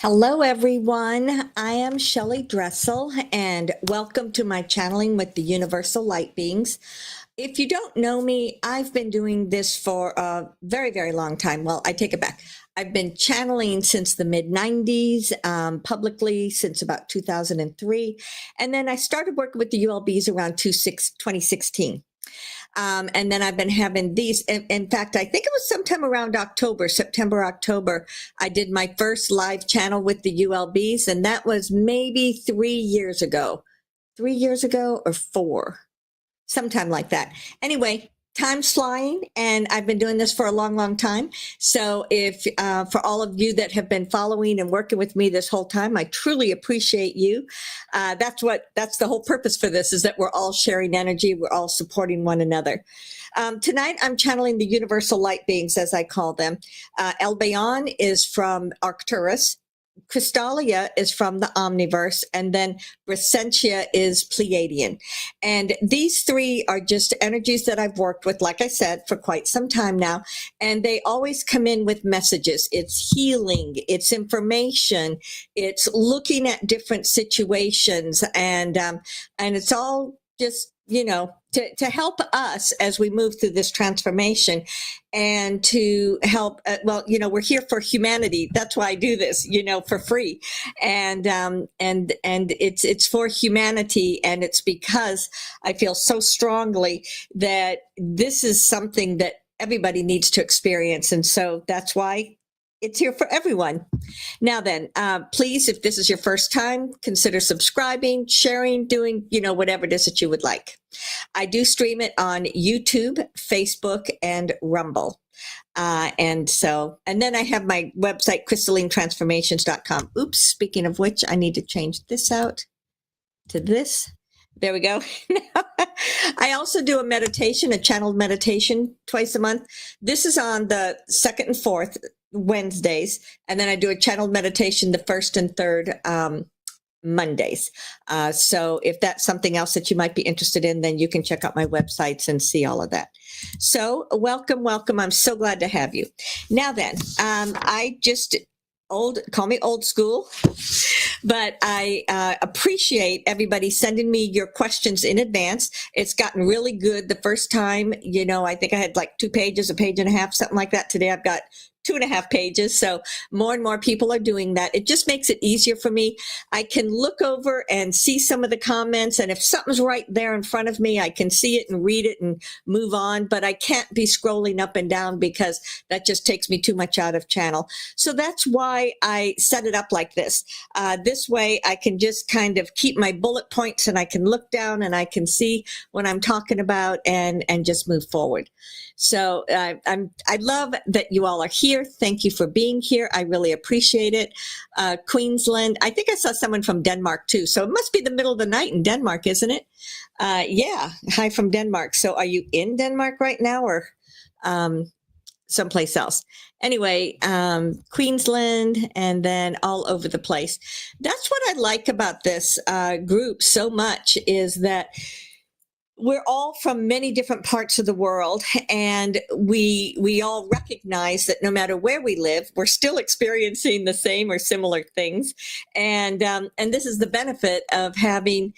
Hello, everyone. I am Shelly Dressel, and welcome to my channeling with the Universal Light Beings. If you don't know me, I've been doing this for a very, very long time. Well, I take it back. I've been channeling since the mid-90s, publicly since about 2003. And then I started working with the ULBs around 2016. And then I've been having these. In fact, I think it was sometime around September, October, I did my first live channel with the ULBs, and that was maybe 3 years ago. 3 years ago or four, sometime like that. Anyway, time's flying, and I've been doing this for a long, long time. So if for all of you that have been following and working with me this whole time, I truly appreciate you. That's the whole purpose for this, is that we're all sharing energy. We're all supporting one another. Tonight, I'm channeling the Universal Light Beings, as I call them. Albayon is from Arcturus. Crystallia is from the Omniverse, and then Brysentia is Pleiadian. And these three are just energies that I've worked with, like I said, for quite some time now. And they always come in with messages. It's healing, it's information, it's looking at different situations, and it's all just, to help us as we move through this transformation, and to help, we're here for humanity. That's why I do this, for free. And it's for humanity. And it's because I feel so strongly that this is something that everybody needs to experience. And so that's why it's here for everyone. Now then, please, if this is your first time, consider subscribing, sharing, doing, whatever it is that you would like. I do stream it on YouTube, Facebook, and Rumble. And then I have my website, crystallinetransformations.com. Oops, speaking of which, I need to change this out to this. There we go. I also do a channeled meditation twice a month. This is on the second and fourth Wednesdays, and then I do a channeled meditation the first and third Mondays. So if that's something else that you might be interested in, then you can check out my websites and see all of that. So welcome. I'm so glad to have you. Now then, call me old school, but I appreciate everybody sending me your questions in advance. It's gotten really good. The first time, I think I had like 2 pages, a page and a half, something like that. Today I've got 2.5 pages. So more and more people are doing that. It just makes it easier for me. I can look over and see some of the comments. And if something's right there in front of me, I can see it and read it and move on. But I can't be scrolling up and down because that just takes me too much out of channel. So that's why I set it up like this. This way I can just kind of keep my bullet points, and I can look down and I can see what I'm talking about and just move forward. So I love that you all are here. Thank you for being here. I really appreciate it. Queensland, I think I saw someone from Denmark too. So it must be the middle of the night in Denmark, isn't it? Yeah. Hi from Denmark. So are you in Denmark right now, or someplace else? Anyway, Queensland, and then all over the place. That's what I like about this group so much, is that we're all from many different parts of the world, and we all recognize that no matter where we live, we're still experiencing the same or similar things. And this is the benefit of having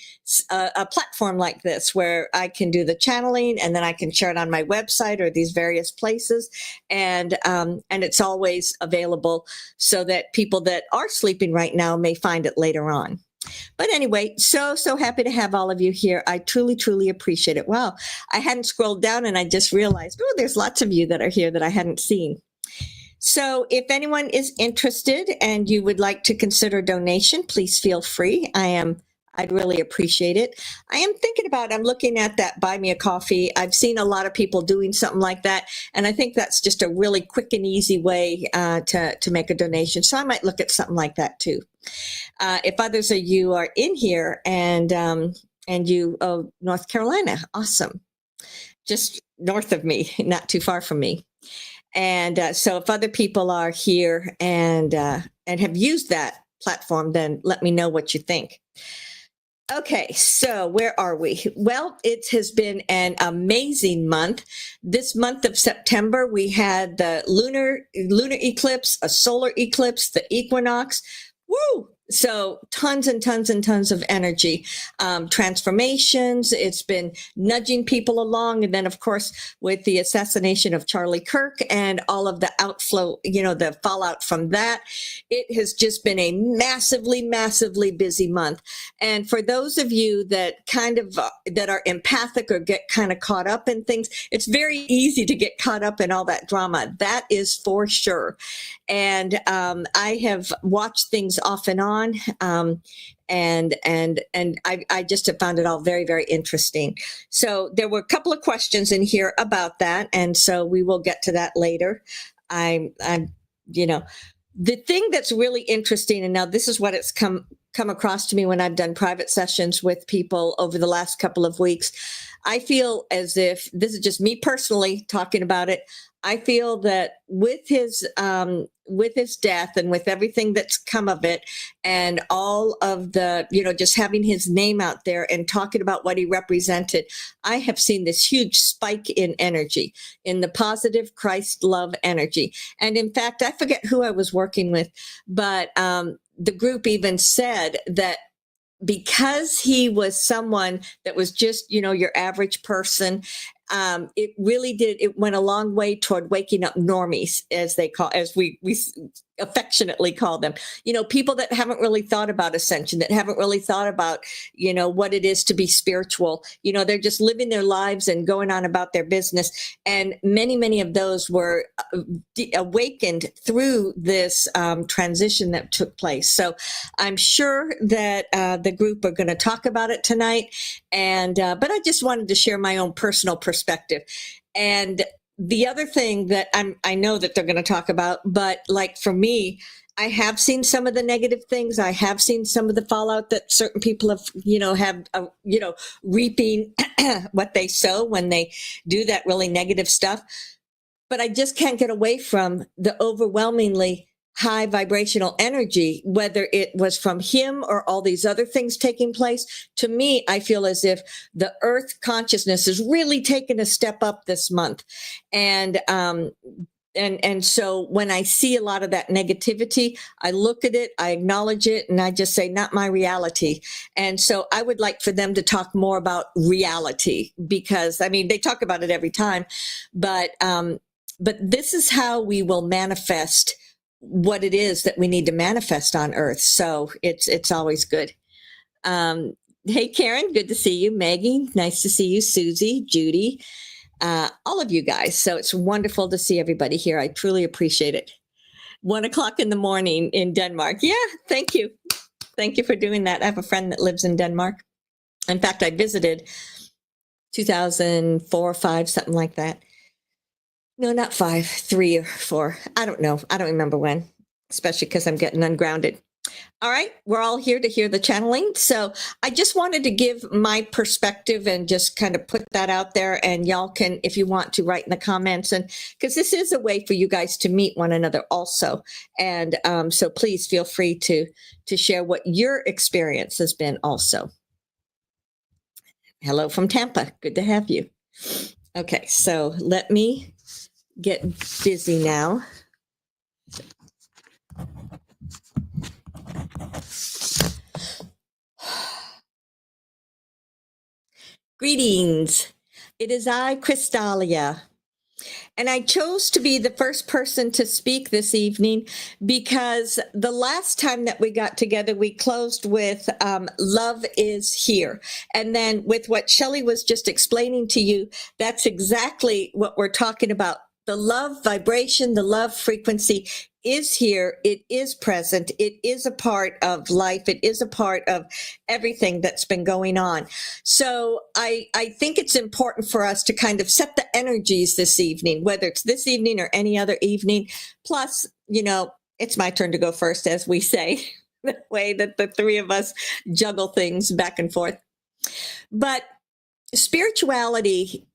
a platform like this, where I can do the channeling, and then I can share it on my website or these various places. And it's always available so that people that are sleeping right now may find it later on. But anyway, so happy to have all of you here. I truly, truly appreciate it. Wow, I hadn't scrolled down, and I just realized, there's lots of you that are here that I hadn't seen. So if anyone is interested and you would like to consider donation, please feel free. I'd really appreciate it. I'm looking at that Buy Me a Coffee. I've seen a lot of people doing something like that, and I think that's just a really quick and easy way to make a donation. So I might look at something like that too. If others of you are in here and North Carolina, awesome. Just north of me, not too far from me. And so if other people are here and have used that platform, then let me know what you think. Okay, so where are we? Well, it has been an amazing month. This month of September, we had the lunar eclipse, a solar eclipse, the equinox, Woo! So tons and tons and tons of energy, transformations. It's been nudging people along. And then, of course, with the assassination of Charlie Kirk and all of the outflow, the fallout from that, it has just been a massively, massively busy month. And for those of you that that are empathic or get kind of caught up in things, it's very easy to get caught up in all that drama. That is for sure. And I have watched things off and on. And I just have found it all very, very interesting. So there were a couple of questions in here about that, and so we will get to that later. I'm the thing that's really interesting, and now this is what it's come across to me when I've done private sessions with people over the last couple of weeks. I feel as if, this is just me personally talking about it, I feel that with his death and with everything that's come of it, and all of the, just having his name out there and talking about what he represented, I have seen this huge spike in energy, in the positive Christ love energy. And in fact, I forget who I was working with, but the group even said that because he was someone that was just, your average person, it really did. It went a long way toward waking up normies, as we affectionately call them. People that haven't really thought about ascension, that haven't really thought about, what it is to be spiritual. They're just living their lives and going on about their business. And many, many of those were awakened through this transition that took place. So I'm sure that the group are going to talk about it tonight. And but I just wanted to share my own personal perspective. And the other thing that I know that they're going to talk about, but like for me, I have seen some of the negative things. I have seen some of the fallout that certain people have, reaping what they sow when they do that really negative stuff. But I just can't get away from the overwhelmingly high vibrational energy, whether it was from him or all these other things taking place. To me, I feel as if the earth consciousness has really taken a step up this month. And so when I see a lot of that negativity, I look at it, I acknowledge it, and I just say, not my reality. And so I would like for them to talk more about reality, because they talk about it every time, but this is how we will manifest what it is that we need to manifest on earth. So it's always good. Hey, Karen, good to see you. Maggie, nice to see you. Susie, Judy, all of you guys. So it's wonderful to see everybody here. I truly appreciate it. 1:00 in the morning in Denmark. Yeah, thank you. Thank you for doing that. I have a friend that lives in Denmark. In fact, I visited 2004 or 5, something like that. No, not 5, 3 or 4. I don't know. I don't remember when, especially because I'm getting ungrounded. All right. We're all here to hear the channeling. So I just wanted to give my perspective and just kind of put that out there. And y'all can, if you want to, write in the comments, and because this is a way for you guys to meet one another also. And so please feel free to share what your experience has been also. Hello from Tampa. Good to have you. Okay. So let me get busy now. Greetings. It is I, Crystallia. And I chose to be the first person to speak this evening because the last time that we got together, we closed with love is here. And then with what Shelly was just explaining to you, that's exactly what we're talking about. The love vibration, the love frequency is here. It is present. It is a part of life. It is a part of everything that's been going on. So I think it's important for us to kind of set the energies this evening, whether it's this evening or any other evening. Plus, it's my turn to go first, as we say, the way that the three of us juggle things back and forth. But spirituality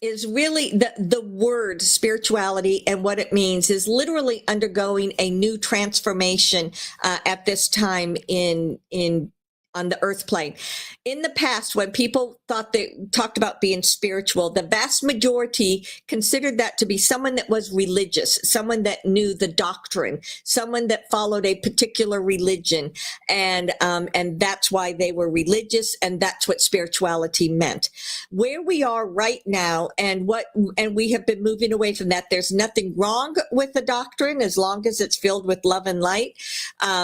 is really the word spirituality, and what it means is literally undergoing a new transformation at this time in on the earth plane. In the past, when people talked about being spiritual, the vast majority considered that to be someone that was religious, someone that knew the doctrine, someone that followed a particular religion, and that's why they were religious, and that's what spirituality meant. Where we are right now, and we have been moving away from that. There's nothing wrong with the doctrine as long as it's filled with love and light.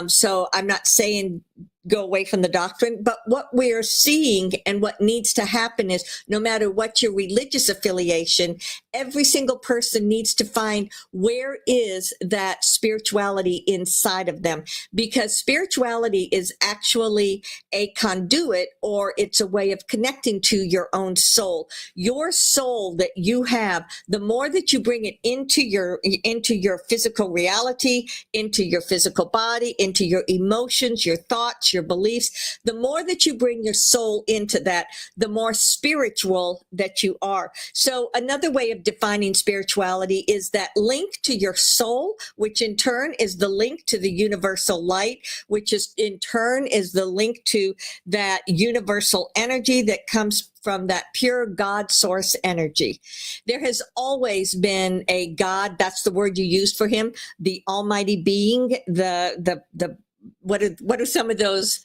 So I'm not saying go away from the doctrine, but what we're seeing and what needs to happen is, no matter what your religious affiliation, every single person needs to find where is that spirituality inside of them, because spirituality is actually a conduit, or it's a way of connecting to your own soul. Your soul that you have, the more that you bring it into your physical reality, into your physical body, into your emotions, your thoughts, your beliefs, the more that you bring your soul into that, the more spiritual that you are. So another way of defining spirituality is that link to your soul, which in turn is the link to the universal light, which is in turn is the link to that universal energy that comes from that pure God source energy. There has always been a God. That's the word you used for him, the almighty being, what are some of those,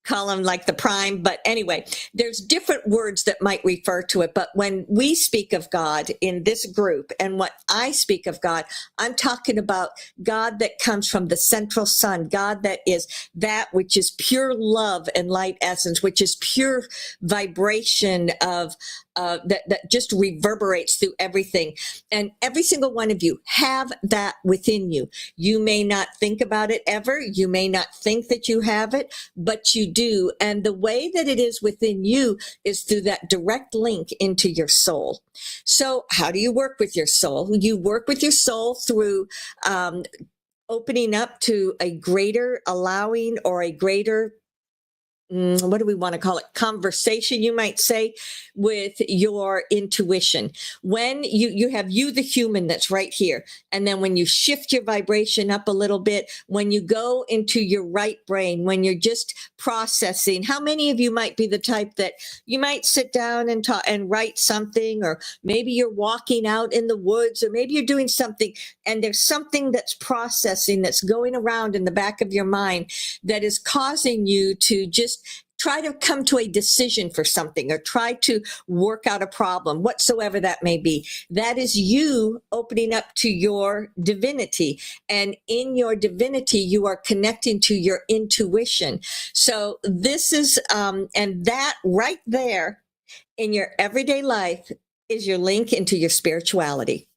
call them like the prime, but anyway, there's different words that might refer to it. But when we speak of God in this group, and what I speak of God, I'm talking about God that comes from the central sun, God that is that which is pure love and light essence, which is pure vibration of that just reverberates through everything. And every single one of you have that within you. You may not think about it ever. You may not think that you have it, but you do. And the way that it is within you is through that direct link into your soul. So how do you work with your soul? You work with your soul through opening up to a greater allowing, or a greater what do we want to call it? Conversation, you might say, with your intuition. When you have the human that's right here. And then when you shift your vibration up a little bit, when you go into your right brain, when you're just processing, how many of you might be the type that you might sit down and talk and write something, or maybe you're walking out in the woods, or maybe you're doing something and there's something that's processing, that's going around in the back of your mind that is causing you to just try to come to a decision for something, or try to work out a problem, whatsoever that may be. That is you opening up to your divinity. And in your divinity, you are connecting to your intuition. So this is, and that right there in your everyday life is your link into your spirituality.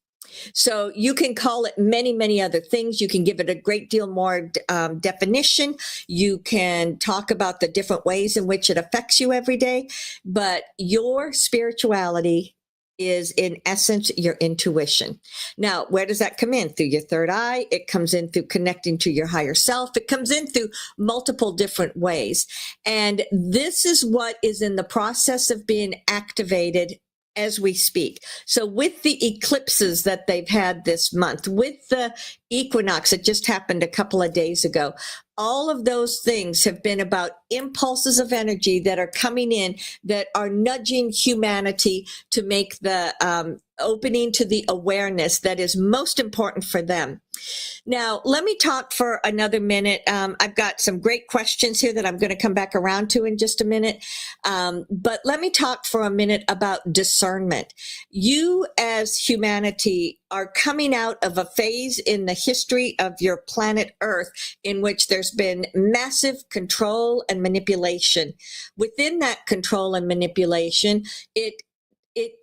So you can call it many, many other things. You can give it a great deal more definition. You can talk about the different ways in which it affects you every day. But your spirituality is, in essence, your intuition. Now, where does that come in? Through your third eye. It comes in through connecting to your higher self. It comes in through multiple different ways. And this is what is in the process of being activated as we speak. So with the eclipses that they've had this month, with the equinox that just happened a couple of days ago, all of those things have been about impulses of energy that are coming in, that are nudging humanity to make the opening to the awareness that is most important for them. Now, let me talk for another minute. I've got some great questions here that I'm going to come back around to in just a minute. But let me talk for a minute about discernment. You as humanity are coming out of a phase in the history of your planet Earth in which there's been massive control and manipulation. Within that control and manipulation, it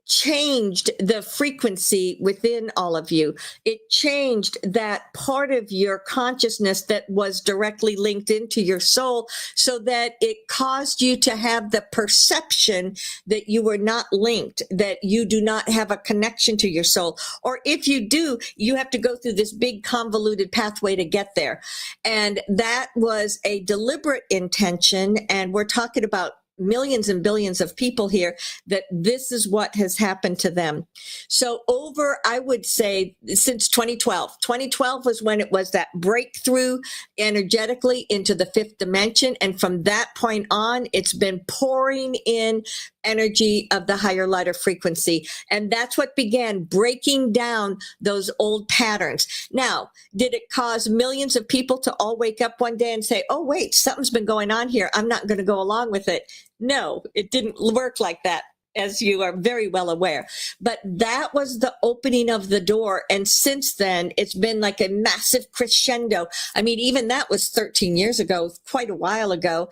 changed the frequency within all of you. It changed that part of your consciousness that was directly linked into your soul, so that it caused you to have the perception that you were not linked, that you do not have a connection to your soul. Or if you do, you have to go through this big convoluted pathway to get there. And that was a deliberate intention. And we're talking about millions and billions of people here, that this is what has happened to them. So over, I would say, since 2012 was when it was that breakthrough energetically into the fifth dimension. And from that point on, it's been pouring in energy of the higher, lighter frequency. And that's what began breaking down those old patterns. Now, did it cause millions of people to all wake up one day and say, oh, wait, something's been going on here, I'm not going to go along with it? No, it didn't work like that, as you are very well aware. But that was the opening of the door. And since then, it's been like a massive crescendo. I mean, even that was 13 years ago, quite a while ago.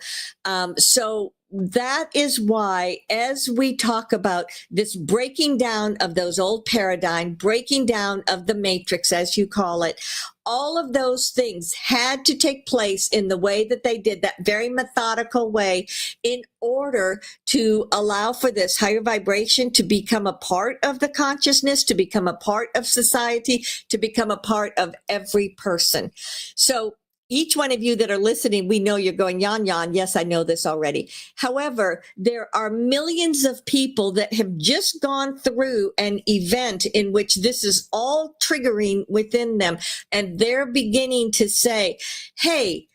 So that is why, as we talk about this breaking down of those old paradigm, breaking down of the matrix, as you call it, all of those things had to take place in the way that they did, that very methodical way, in order to allow for this higher vibration to become a part of the consciousness, to become a part of society, to become a part of every person. So each one of you that are listening, we know you're going, Yan, yes, I know this already. However, there are millions of people that have just gone through an event in which this is all triggering within them. And they're beginning to say, hey,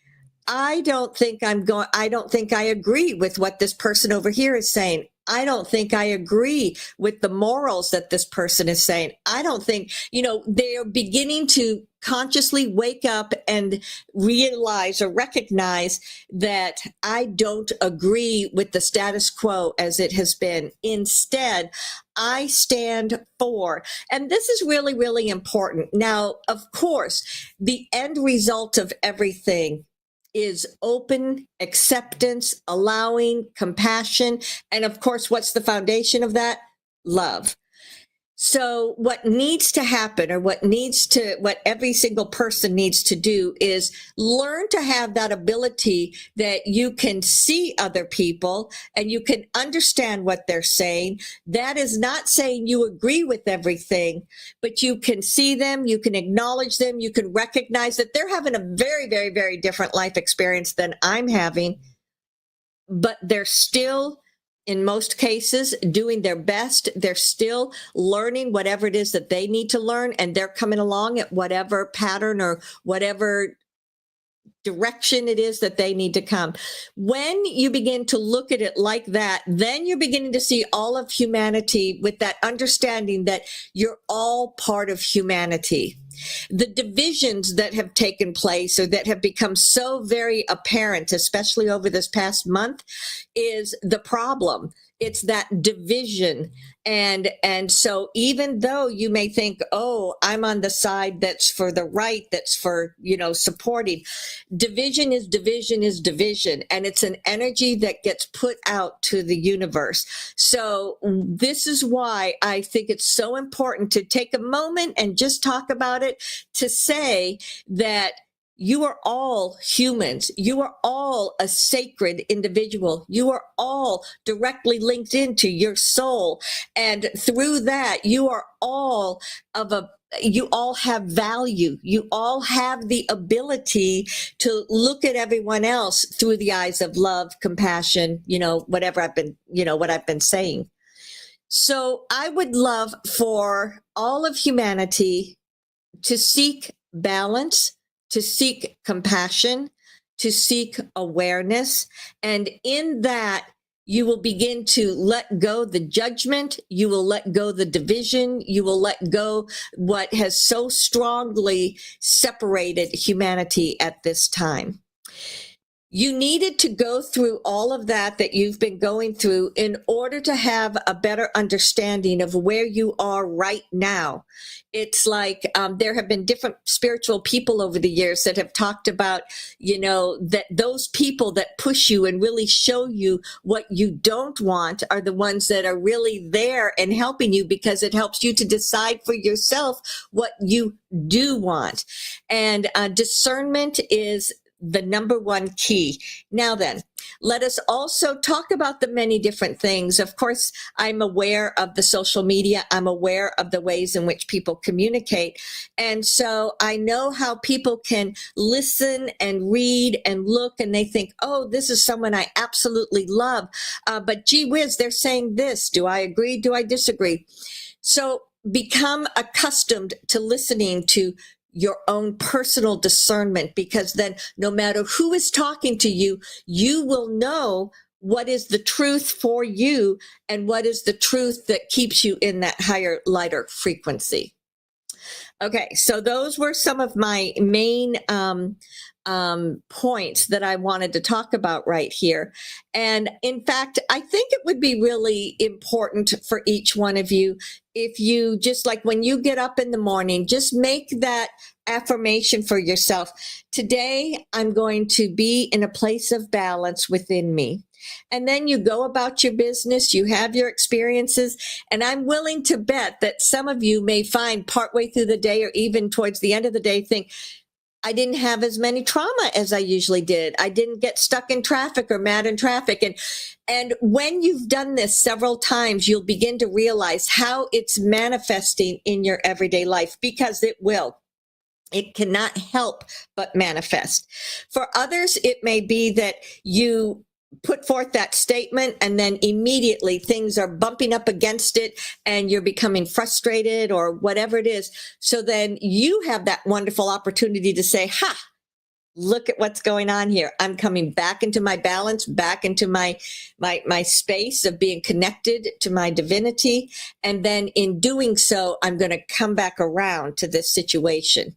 I don't think I agree with what this person over here is saying. I don't think I agree with the morals that this person is saying. I don't think, they're beginning to consciously wake up and realize or recognize that I don't agree with the status quo as it has been. Instead, I stand for, and this is really, really important. Now, of course, the end result of everything is open acceptance, allowing, compassion. And of course, what's the foundation of that? Love. So what needs to happen, or what every single person needs to do, is learn to have that ability that you can see other people and you can understand what they're saying. That is not saying you agree with everything, but you can see them, you can acknowledge them, you can recognize that they're having a very, very, very different life experience than I'm having, but they're still, in most cases, doing their best. They're still learning whatever it is that they need to learn, and they're coming along at whatever pattern or whatever direction it is that they need to come. When you begin to look at it like that, then you're beginning to see all of humanity with that understanding that you're all part of humanity. The divisions that have taken place, or that have become so very apparent, especially over this past month, is the problem. It's that division. And so even though you may think, oh, I'm on the side that's for the right, that's for, supporting, division is division is division. And it's an energy that gets put out to the universe. So this is why I think it's so important to take a moment and just talk about it, to say that you are all humans. You are all a sacred individual. You are all directly linked into your soul. And through that, you all have value. You all have the ability to look at everyone else through the eyes of love, compassion, what I've been saying. So I would love for all of humanity to seek balance, to seek compassion, to seek awareness. And in that, you will begin to let go the judgment. You will let go the division. You will let go what has so strongly separated humanity at this time. You needed to go through all of that you've been going through in order to have a better understanding of where you are right now. It's like there have been different spiritual people over the years that have talked about, that those people that push you and really show you what you don't want are the ones that are really there and helping you, because it helps you to decide for yourself what you do want. And discernment is the number one key. Now then, let us also talk about the many different things. Of course, I'm aware of the social media. I'm aware of the ways in which people communicate. And so I know how people can listen and read and look and they think, oh, this is someone I absolutely love. But gee whiz, they're saying this. Do I agree? Do I disagree? So become accustomed to listening to your own personal discernment, because then no matter who is talking to you, you will know what is the truth for you and what is the truth that keeps you in that higher, lighter frequency. Okay, so those were some of my main points that I wanted to talk about right here. And in fact, I think it would be really important for each one of you if you just, like, when you get up in the morning, just make that affirmation for yourself. Today, I'm going to be in a place of balance within me. And then you go about your business, you have your experiences, and I'm willing to bet that some of you may find partway through the day or even towards the end of the day, think, I didn't have as many trauma as I usually did. I didn't get stuck in traffic or mad in traffic. And when you've done this several times, you'll begin to realize how it's manifesting in your everyday life, because it will. It cannot help but manifest. For others, it may be that you put forth that statement and then immediately things are bumping up against it and you're becoming frustrated or whatever it is. So then you have that wonderful opportunity to say, ha, look at what's going on here. I'm coming back into my balance, back into my space of being connected to my divinity. And then in doing so, I'm going to come back around to this situation.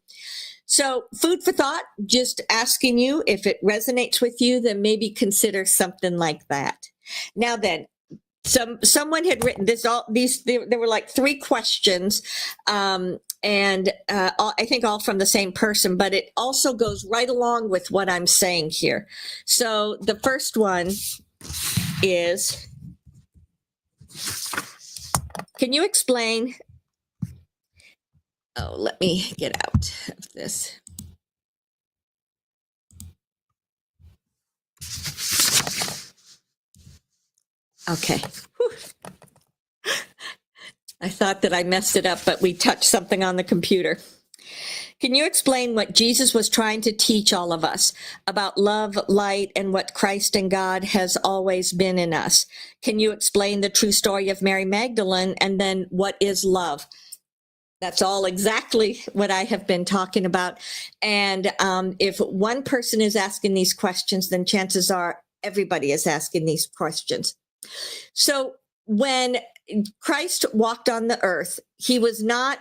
So food for thought, just asking you if it resonates with you, then maybe consider something like that. Now then, someone had written there were like 3 questions, I think all from the same person, but it also goes right along with what I'm saying here. So the first one is, can you explain? Oh, let me get out of this. Okay. Whew. I thought that I messed it up, but we touched something on the computer. Can you explain what Jesus was trying to teach all of us about love, light, and what Christ and God has always been in us? Can you explain the true story of Mary Magdalene, and then what is love? That's all exactly what I have been talking about. And if one person is asking these questions, then chances are everybody is asking these questions. So when Christ walked on the earth, he was not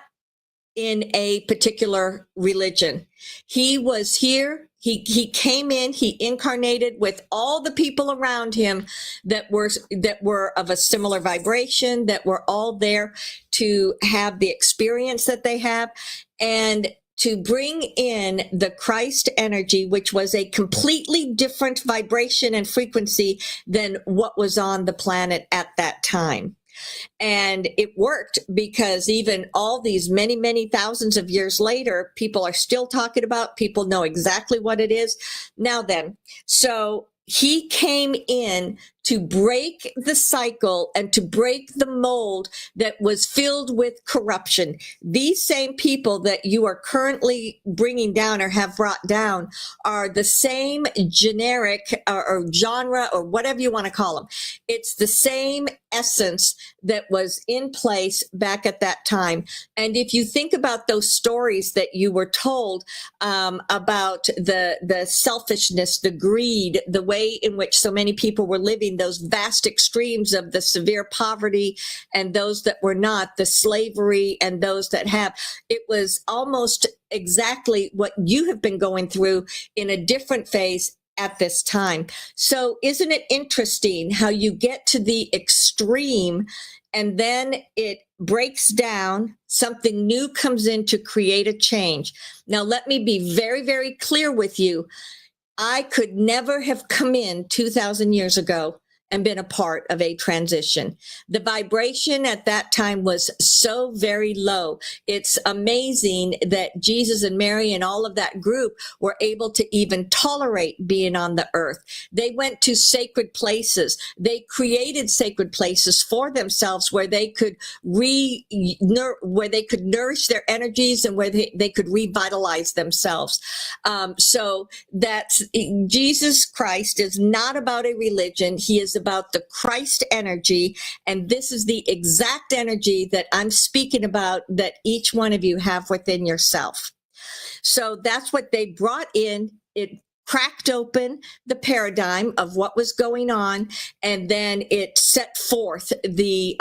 in a particular religion. He was here. He came in, he incarnated with all the people around him that were of a similar vibration, that were all there to have the experience that they have, and to bring in the Christ energy, which was a completely different vibration and frequency than what was on the planet at that time. And it worked, because even all these many, many thousands of years later, people are still talking about, people know exactly what it is. Now then, so he came in to break the cycle and to break the mold that was filled with corruption. These same people that you are currently bringing down or have brought down are the same generic or genre or whatever you want to call them. It's the same essence that was in place back at that time. And if you think about those stories that you were told about the selfishness, the greed, the way in which so many people were living, those vast extremes of the severe poverty and those that were not, the slavery and those that have, it was almost exactly what you have been going through in a different phase at this time. So isn't it interesting how you get to the extreme and then it breaks down, something new comes in to create a change? Now, let me be very, very clear with you. I could never have come in 2,000 years ago and been a part of a transition. The vibration at that time was so very low. It's amazing that Jesus and Mary and all of that group were able to even tolerate being on the earth. They went to sacred places. They created sacred places for themselves where they could where they could nourish their energies and where they could revitalize themselves. So that's Jesus Christ is not about a religion. He is about the Christ energy. And this is the exact energy that I'm speaking about that each one of you have within yourself. So that's what they brought in. It cracked open the paradigm of what was going on, and then it set forth the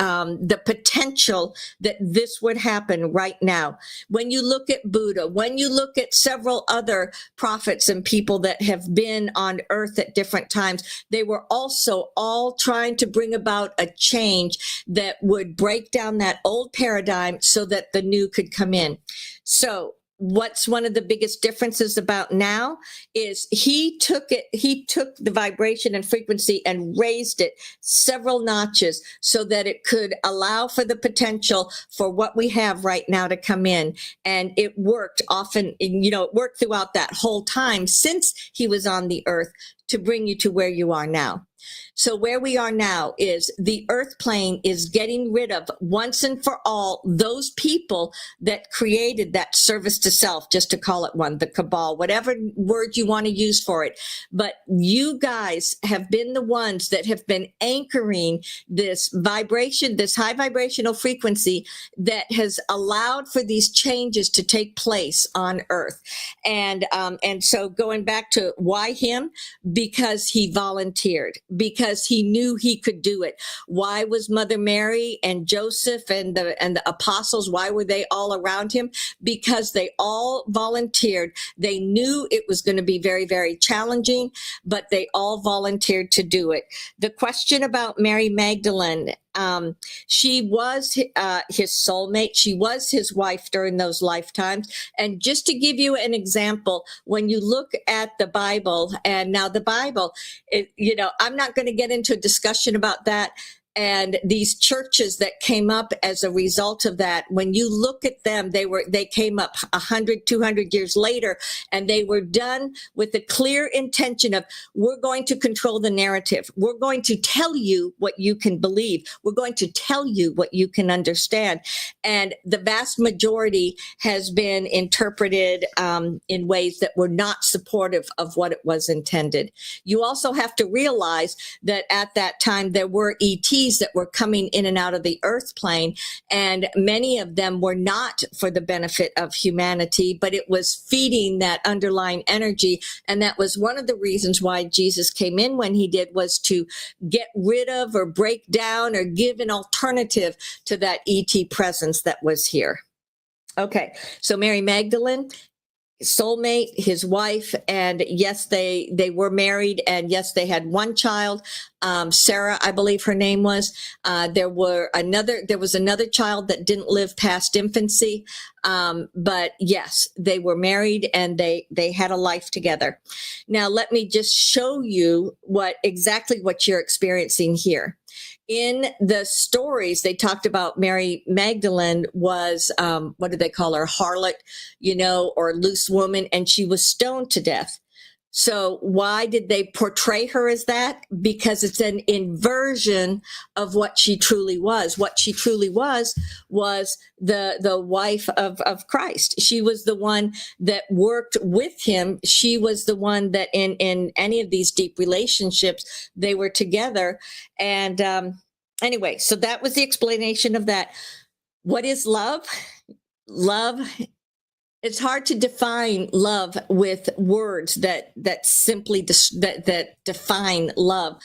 potential that this would happen right now. When you look at Buddha, when you look at several other prophets and people that have been on earth at different times, they were also all trying to bring about a change that would break down that old paradigm so that the new could come in. So what's one of the biggest differences about now is he took the vibration and frequency and raised it several notches so that it could allow for the potential for what we have right now to come in. And it worked often, it worked throughout that whole time since he was on the earth to bring you to where you are now. So where we are now is the earth plane is getting rid of once and for all those people that created that service to self, just to call it one, the cabal, whatever word you want to use for it. But you guys have been the ones that have been anchoring this vibration, this high vibrational frequency that has allowed for these changes to take place on earth. And so going back to why him? Because he volunteered, because he knew he could do it. Why was Mother Mary and Joseph and the apostles, why were they all around him? Because they all volunteered. They knew it was going to be very, very challenging, but they all volunteered to do it. The question about Mary Magdalene, she was his soulmate. She was his wife during those lifetimes. And just to give you an example, when you look at the Bible, and now the Bible, I'm not going to get into a discussion about that. And these churches that came up as a result of that, when you look at them, they came up 100, 200 years later, and they were done with the clear intention of, we're going to control the narrative. We're going to tell you what you can believe. We're going to tell you what you can understand. And the vast majority has been interpreted in ways that were not supportive of what it was intended. You also have to realize that at that time, there were ETs that were coming in and out of the earth plane, and many of them were not for the benefit of humanity, but it was feeding that underlying energy. And that was one of the reasons why Jesus came in when he did, was to get rid of or break down or give an alternative to that ET presence that was here. Okay, so Mary Magdalene, soulmate, his wife, and yes, they were married, and yes, they had one child, Sarah, I believe her name was. There was another child that didn't live past infancy, but yes, they were married and they had a life together. Now, let me just show you exactly what you're experiencing here. In the stories, they talked about Mary Magdalene was, what did they call her? Harlot, or loose woman, and she was stoned to death. So why did they portray her as that? Because it's an inversion of what she truly was. What she truly was the wife of Christ. She was the one that worked with him. She was the one that in any of these deep relationships, they were together. And anyway, so that was the explanation of that. What is love? Love, it's hard to define love with words that simply that define love.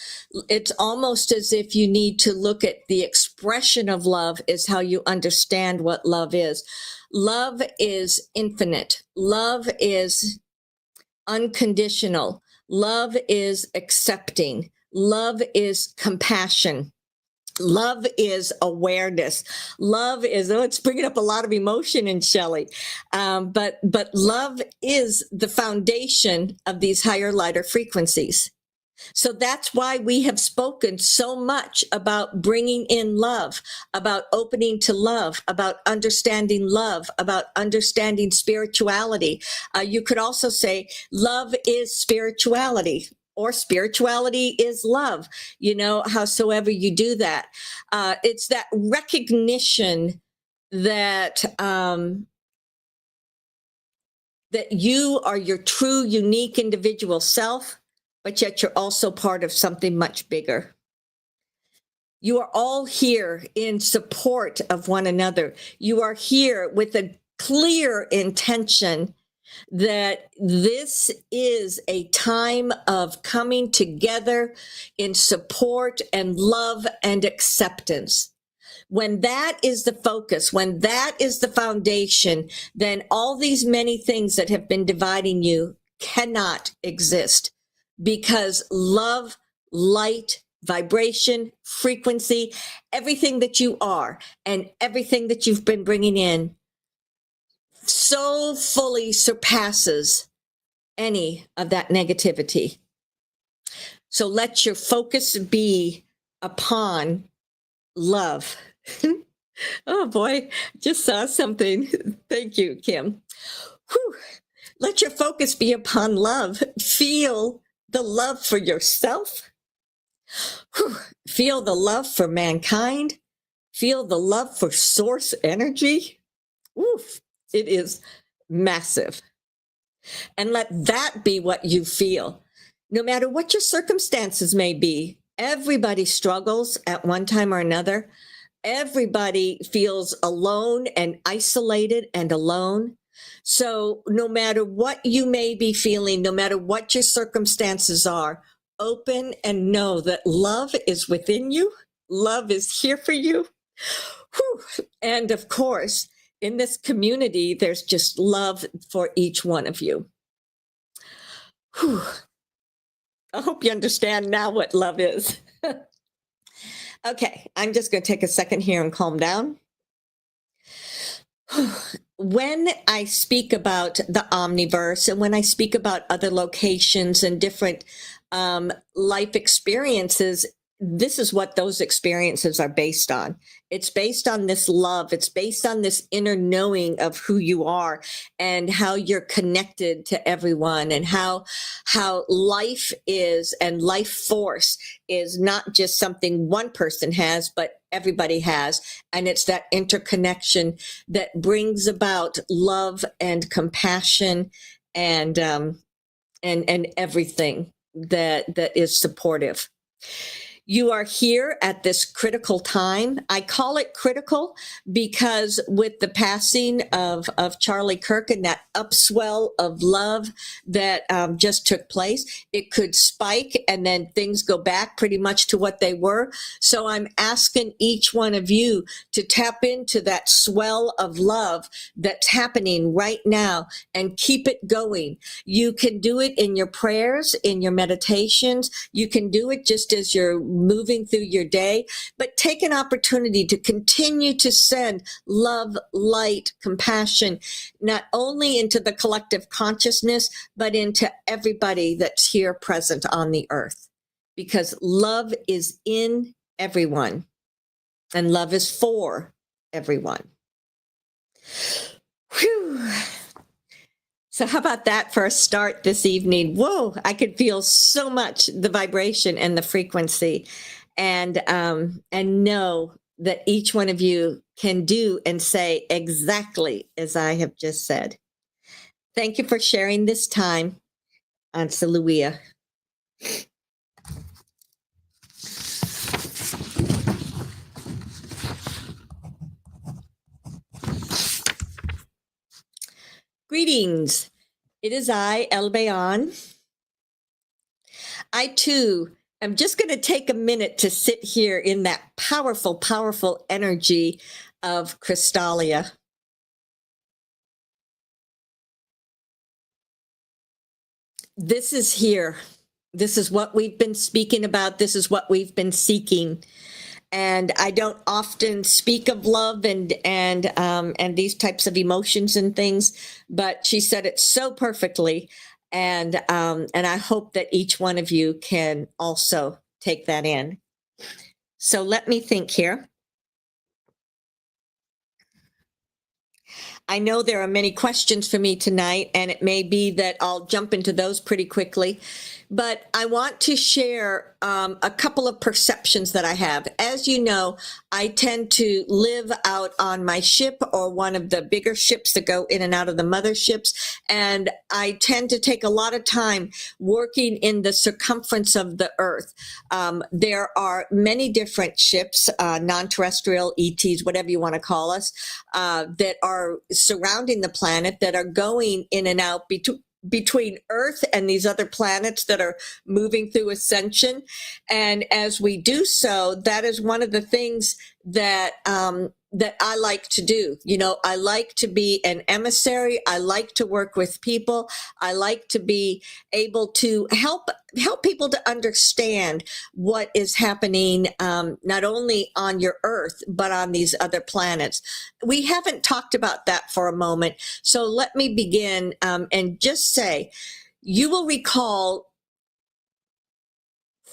It's almost as if you need to look at the expression of love is how you understand what love is. Love is infinite. Love is unconditional. Love is accepting. Love is compassion. Love is awareness. Love is, it's bringing up a lot of emotion in Shelly. But love is the foundation of these higher, lighter frequencies. So that's why we have spoken so much about bringing in love, about opening to love, about understanding spirituality. You could also say love is spirituality, or spirituality is love, howsoever you do that. It's that recognition that that you are your true, unique individual self, but yet you're also part of something much bigger. You are all here in support of one another. You are here with a clear intention that this is a time of coming together in support and love and acceptance. When that is the focus, when that is the foundation, then all these many things that have been dividing you cannot exist, because love, light, vibration, frequency, everything that you are and everything that you've been bringing in so fully surpasses any of that negativity. So let your focus be upon love. Oh boy, just saw something. Thank you, Kim. Whew. Let your focus be upon love. Feel the love for yourself. Whew. Feel the love for mankind. Feel the love for source energy. Oof, it is massive. And let that be what you feel. No matter what your circumstances may be, everybody struggles at one time or another. Everybody feels alone and isolated and alone. So no matter what you may be feeling, no matter what your circumstances are, open and know that love is within you. Love is here for you. Whew. And of course, in this community, there's just love for each one of you. Whew. I hope you understand now what love is. Okay, I'm just going to take a second here and calm down. When I speak about the omniverse, and when I speak about other locations and different life experiences, this is what those experiences are based on. It's based on this love. It's based on this inner knowing of who you are and how you're connected to everyone, and how life is, and life force is not just something one person has, but everybody has. And it's that interconnection that brings about love and compassion and everything that is supportive. You are here at this critical time. I call it critical because with the passing of Charlie Kirk and that upswell of love that just took place, it could spike and then things go back pretty much to what they were. So I'm asking each one of you to tap into that swell of love that's happening right now and keep it going. You can do it in your prayers, in your meditations. You can do it just as you're moving through your day, but take an opportunity to continue to send love, light, compassion, not only into the collective consciousness, but into everybody that's here present on the earth, because love is in everyone and love is for everyone. Whew. So how about that for a start this evening? Whoa, I could feel so much the vibration and the frequency, and know that each one of you can do and say exactly as I have just said. Thank you for sharing this time on Saluia. Greetings. It is I, Albayon. I too am just going to take a minute to sit here in that powerful, powerful energy of Crystallia. This is here. This is what we've been speaking about. This is what we've been seeking. And I don't often speak of love and these types of emotions and things, but she said it so perfectly. And I hope that each one of you can also take that in. So let me think here. I know there are many questions for me tonight, and it may be that I'll jump into those pretty quickly. But I want to share a couple of perceptions that I have. As you know, I tend to live out on my ship or one of the bigger ships that go in and out of the motherships. And I tend to take a lot of time working in the circumference of the Earth. There are many different ships, non-terrestrial, ETs, whatever you want to call us, that are surrounding the planet, that are going in and out between Earth and these other planets that are moving through ascension. And as we do so, that is one of the things that that I like to do. You know, I like to be an emissary. I like to work with people. I like to be able to help people to understand what is happening, not only on your Earth, but on these other planets. We haven't talked about that for a moment. So let me begin and just say, you will recall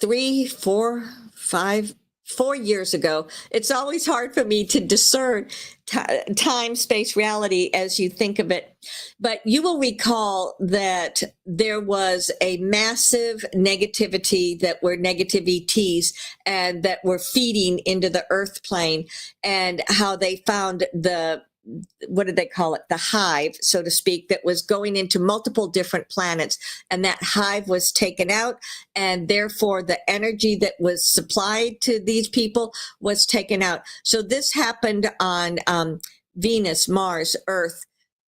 4 years ago. It's always hard for me to discern time, space, reality as you think of it. But you will recall that there was a massive negativity that were negative ETs and that were feeding into the Earth plane, and how they found what did they call it? The hive, so to speak, that was going into multiple different planets. And that hive was taken out. And therefore, the energy that was supplied to these people was taken out. So this happened on Venus, Mars, Earth.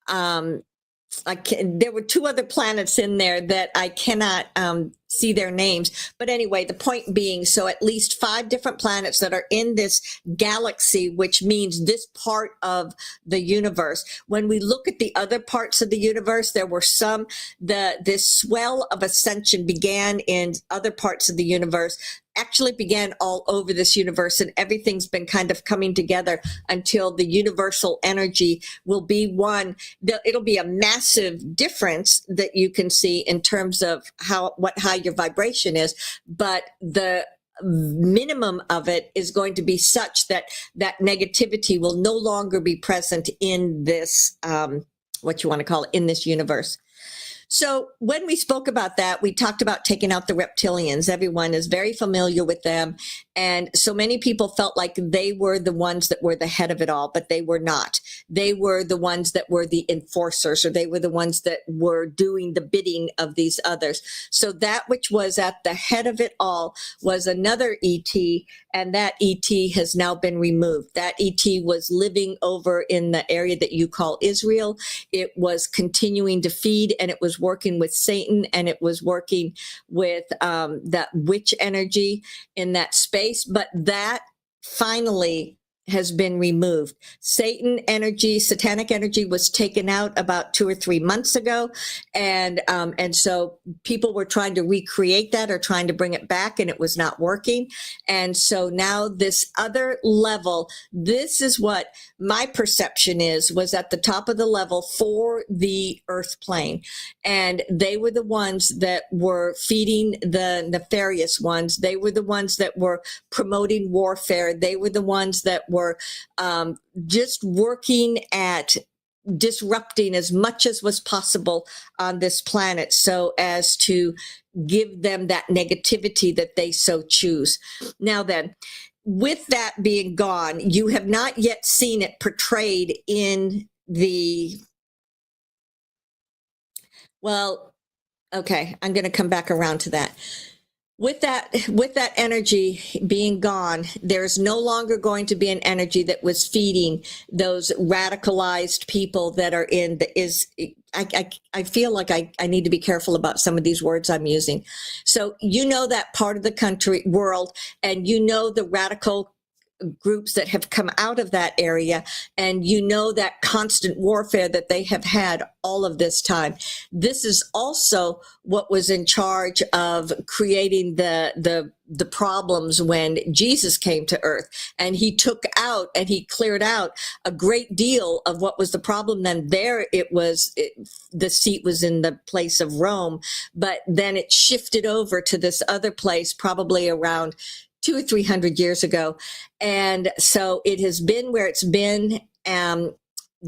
There were 2 other planets in there that I cannot see their names. But anyway, the point being, so at least 5 different planets that are in this galaxy, which means this part of the universe. When we look at the other parts of the universe, there were some, this swell of ascension began in other parts of the universe, actually began all over this universe, and everything's been kind of coming together until the universal energy will be one. It'll be a massive difference that you can see in terms of how your vibration is, but the minimum of it is going to be such that that negativity will no longer be present in this, what you want to call it, in this universe. So when we spoke about that, we talked about taking out the reptilians. Everyone is very familiar with them. And so many people felt like they were the ones that were the head of it all, but they were not. They were the ones that were the enforcers, or they were the ones that were doing the bidding of these others. So that which was at the head of it all was another ET, and that ET has now been removed. That ET was living over in the area that you call Israel. It was continuing to feed, and it was working with Satan, and it was working with that witch energy in that space. But that finally has been removed. Satan energy, satanic energy, was taken out about 2 or 3 months ago. And so people were trying to recreate that or trying to bring it back, and it was not working. And so now this other level, this is what my perception was at the top of the level for the earth plane. And they were the ones that were feeding the nefarious ones. They were the ones that were promoting warfare. They were the ones that were just working at disrupting as much as was possible on this planet so as to give them that negativity that they so choose. Now then, with that being gone, you have not yet seen it portrayed in the, well, okay, I'm going to come back around to that. With that energy being gone, there's no longer going to be an energy that was feeding those radicalized people that are in the I feel like I need to be careful about some of these words I'm using. So you know that part of the world, and you know the radical groups that have come out of that area, and you know that constant warfare that they have had all of this time. This is also what was in charge of creating the problems when Jesus came to earth, and he took out and he cleared out a great deal of what was the problem. Then the seat was in the place of Rome, but then it shifted over to this other place probably around 200 or 300 years ago. And so it has been where it's been.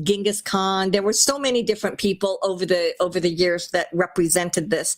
Genghis Khan. There were so many different people over the years that represented this.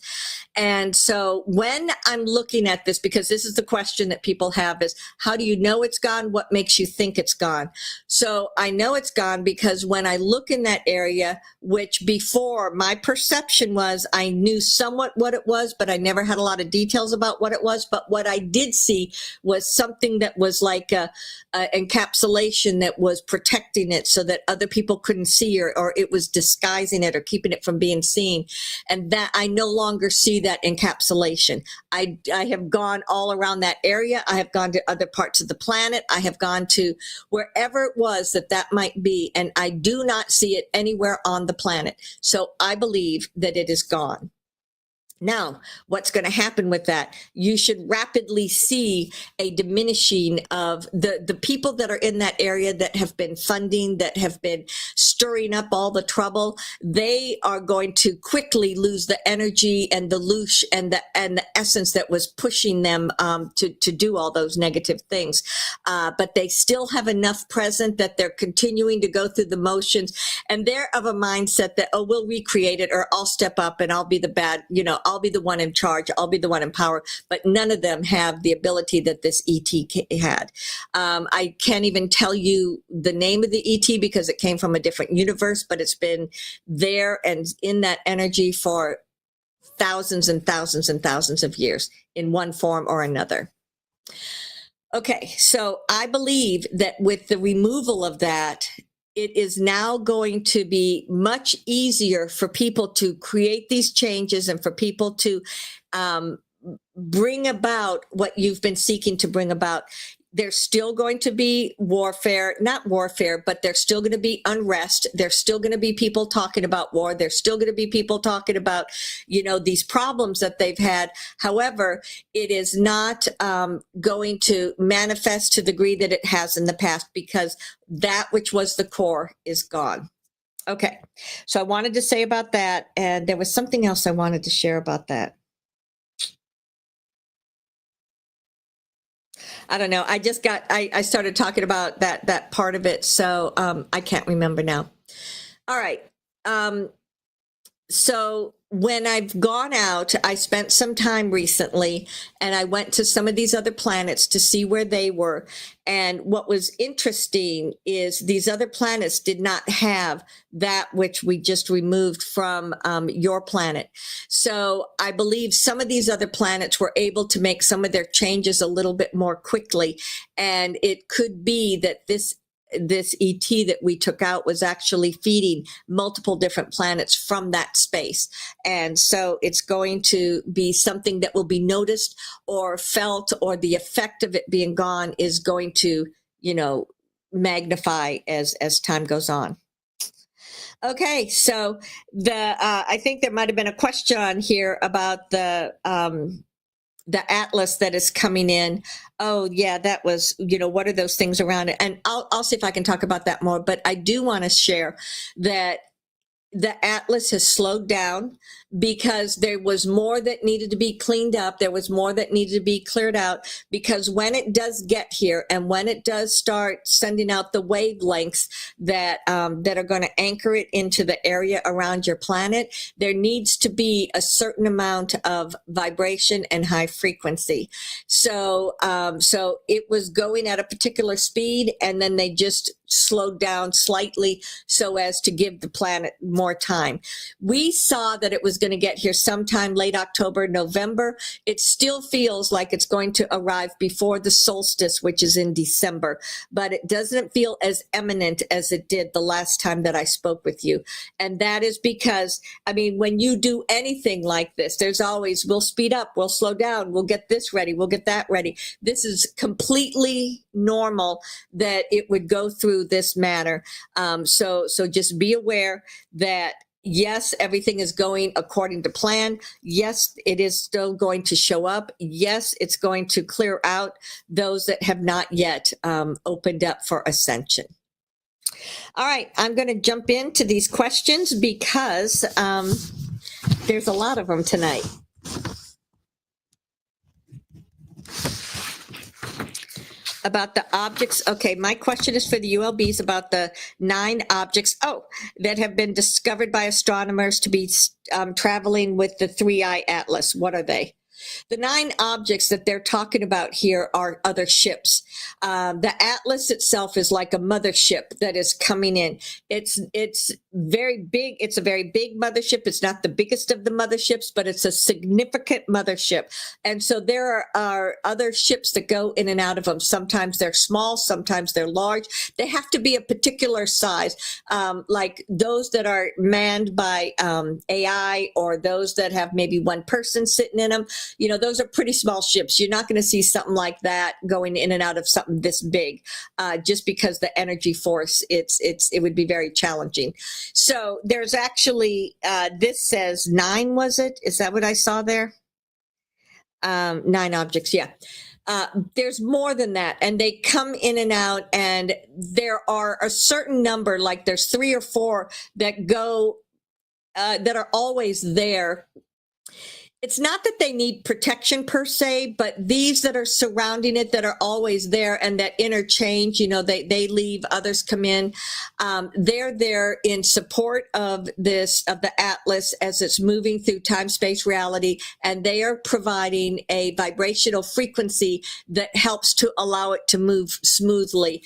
And so when I'm looking at this, because this is the question that people have, is how do you know it's gone? What makes you think it's gone? So I know it's gone because when I look in that area, which before my perception was I knew somewhat what it was, but I never had a lot of details about what it was. But what I did see was something that was like a encapsulation that was protecting it so that other people couldn't see, or it was disguising it or keeping it from being seen. And that I no longer see that encapsulation. I have gone all around that area. I have gone to other parts of the planet. I have gone to wherever it was that might be, and I do not see it anywhere on the planet. So I believe that it is gone. Now, what's going to happen with that? You should rapidly see a diminishing of the people that are in that area that have been funding, that have been stirring up all the trouble. They are going to quickly lose the energy and the loosh and the essence that was pushing them to do all those negative things. But they still have enough present that they're continuing to go through the motions, and they're of a mindset that, oh, we'll recreate it, or I'll step up and I'll be the bad, I'll be the one in charge. I'll be the one in power. But none of them have the ability that this ET had. I can't even tell you the name of the ET because it came from a different universe, but it's been there and in that energy for thousands and thousands and thousands of years in one form or another. Okay, so I believe that with the removal of that, it is now going to be much easier for people to create these changes and for people to bring about what you've been seeking to bring about. There's still going to be not warfare, but there's still going to be unrest. There's still going to be people talking about war. There's still going to be people talking about, these problems that they've had. However, it is not going to manifest to the degree that it has in the past, because that which was the core is gone. Okay, so I wanted to say about that, and there was something else I wanted to share about that. I don't know. I started talking about that part of it. So I can't remember now. All right. So when I've gone out, I spent some time recently, and I went to some of these other planets to see where they were. And what was interesting is these other planets did not have that which we just removed from your planet. So I believe some of these other planets were able to make some of their changes a little bit more quickly. And it could be that this ET that we took out was actually feeding multiple different planets from that space. And so it's going to be something that will be noticed or felt, or the effect of it being gone is going to, magnify as time goes on. Okay, so I think there might have been a question on here about the atlas that is coming in. Oh yeah, that was, what are those things around it? And I'll see if I can talk about that more, but I do want to share that the atlas has slowed down because there was more that needed to be cleaned up. There was more that needed to be cleared out, because when it does get here and when it does start sending out the wavelengths that are going to anchor it into the area around your planet, there needs to be a certain amount of vibration and high frequency. So it was going at a particular speed, and then they just slowed down slightly so as to give the planet more time. We saw that it was is going to get here sometime late October, November. It still feels like it's going to arrive before the solstice, which is in December, but it doesn't feel as imminent as it did the last time that I spoke with you. And that is because, I mean, when you do anything like this, there's always, we'll speed up, we'll slow down, we'll get this ready, we'll get that ready. This is completely normal that it would go through this manner. So just be aware that yes, everything is going according to plan. Yes, it is still going to show up. Yes, it's going to clear out those that have not yet opened up for ascension. All right, I'm going to jump into these questions because there's a lot of them tonight. About the objects. Okay, my question is for the ULBs about the 9 objects, that have been discovered by astronomers to be traveling with the 3-eye atlas. What are they? The 9 objects that they're talking about here are other ships. The Atlas itself is like a mothership that is coming in. It's very big. It's a very big mothership. It's not the biggest of the motherships, but it's a significant mothership. And so there are other ships that go in and out of them. Sometimes they're small, sometimes they're large. They have to be a particular size, like those that are manned by AI, or those that have maybe one person sitting in them. You know, those are pretty small ships. You're not going to see something like that going in and out of something this big, just because the energy force, it would be very challenging. So there's actually, this says 9, was it? Is that what I saw there? 9 objects, yeah. There's more than that, and they come in and out, and there are a certain number, like there's 3 or 4 that go, that are always there. It's not that they need protection per se, but these that are surrounding it, that are always there and that interchange, you know, they leave, others come in. They're there in support of the Atlas as it's moving through time, space, reality, and they are providing a vibrational frequency that helps to allow it to move smoothly.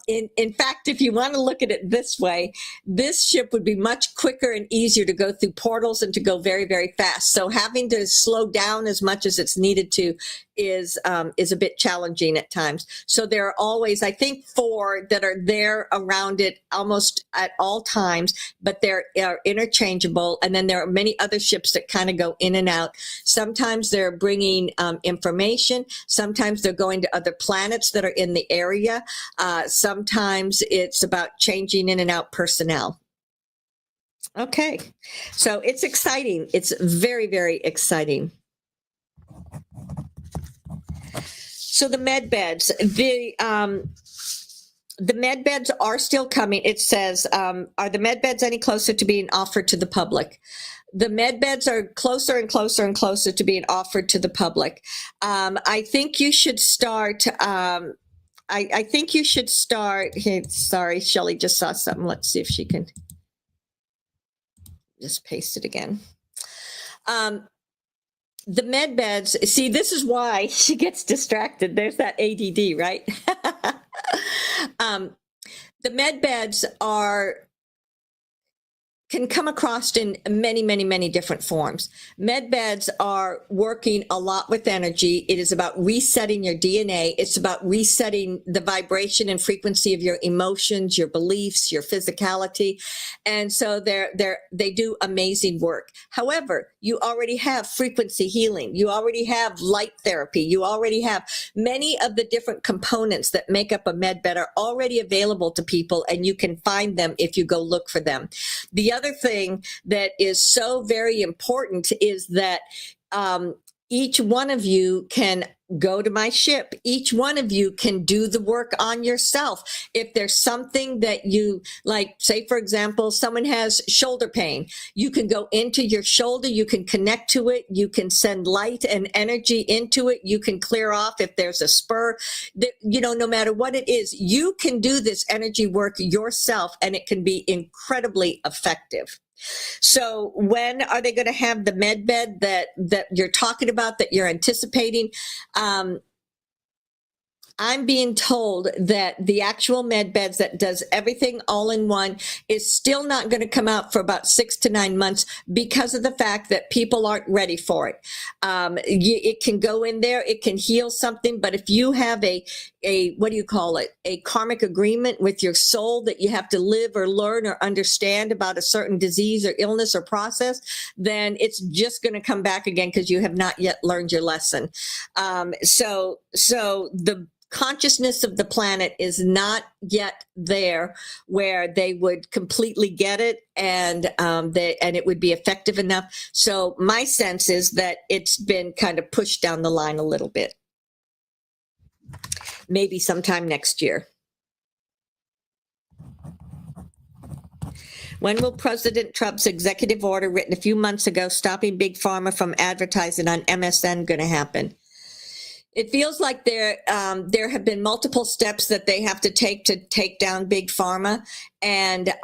In fact, if you want to look at it this way, this ship would be much quicker and easier to go through portals and to go very, very fast. So having to slow down as much as it's needed to is a bit challenging at times. So there are always, I think, 4 that are there around it almost at all times, but they're interchangeable. And then there are many other ships that kind of go in and out. Sometimes they're bringing information. Sometimes they're going to other planets that are in the area. Sometimes it's about changing in and out personnel. Okay, so it's exciting. It's very, very exciting. So the Medbeds, the Medbeds are still coming. It says, are the Medbeds any closer to being offered to the public? The Medbeds are closer and closer and closer to being offered to the public. I think you should start. I think you should start. Hey, sorry, Shelly just saw something. Let's see if she can. Just paste it again. The Medbeds, see, this is why she gets distracted. There's that ADD, right? The Medbeds can come across in many, many, many different forms. Medbeds are working a lot with energy. It is about resetting your DNA. It's about resetting the vibration and frequency of your emotions, your beliefs, your physicality. And so they do amazing work. However, you already have frequency healing. You already have light therapy. You already have many of the different components that make up a Medbed are already available to people, and you can find them if you go look for them. The other thing that is so very important is that each one of you can go to my ship. Each one of you can do the work on yourself. If there's something that you like, say, for example, someone has shoulder pain, you can go into your shoulder, you can connect to it, you can send light and energy into it, you can clear off if there's a spur, you know, no matter what it is, you can do this energy work yourself, and it can be incredibly effective. So when are they going to have the Medbed that you're talking about, that you're anticipating? I'm being told that the actual Medbeds that does everything all in one is still not going to come out for about 6 to 9 months because of the fact that people aren't ready for it. It can go in there, it can heal something, but if you have a what do you call it? A karmic agreement with your soul that you have to live or learn or understand about a certain disease or illness or process, then it's just going to come back again because you have not yet learned your lesson. So the consciousness of the planet is not yet there where they would completely get it and it would be effective enough. So my sense is that it's been kind of pushed down the line a little bit. Maybe sometime next year. When will President Trump's executive order written a few months ago stopping Big Pharma from advertising on MSN going to happen? It feels like there have been multiple steps that they have to take down Big Pharma, and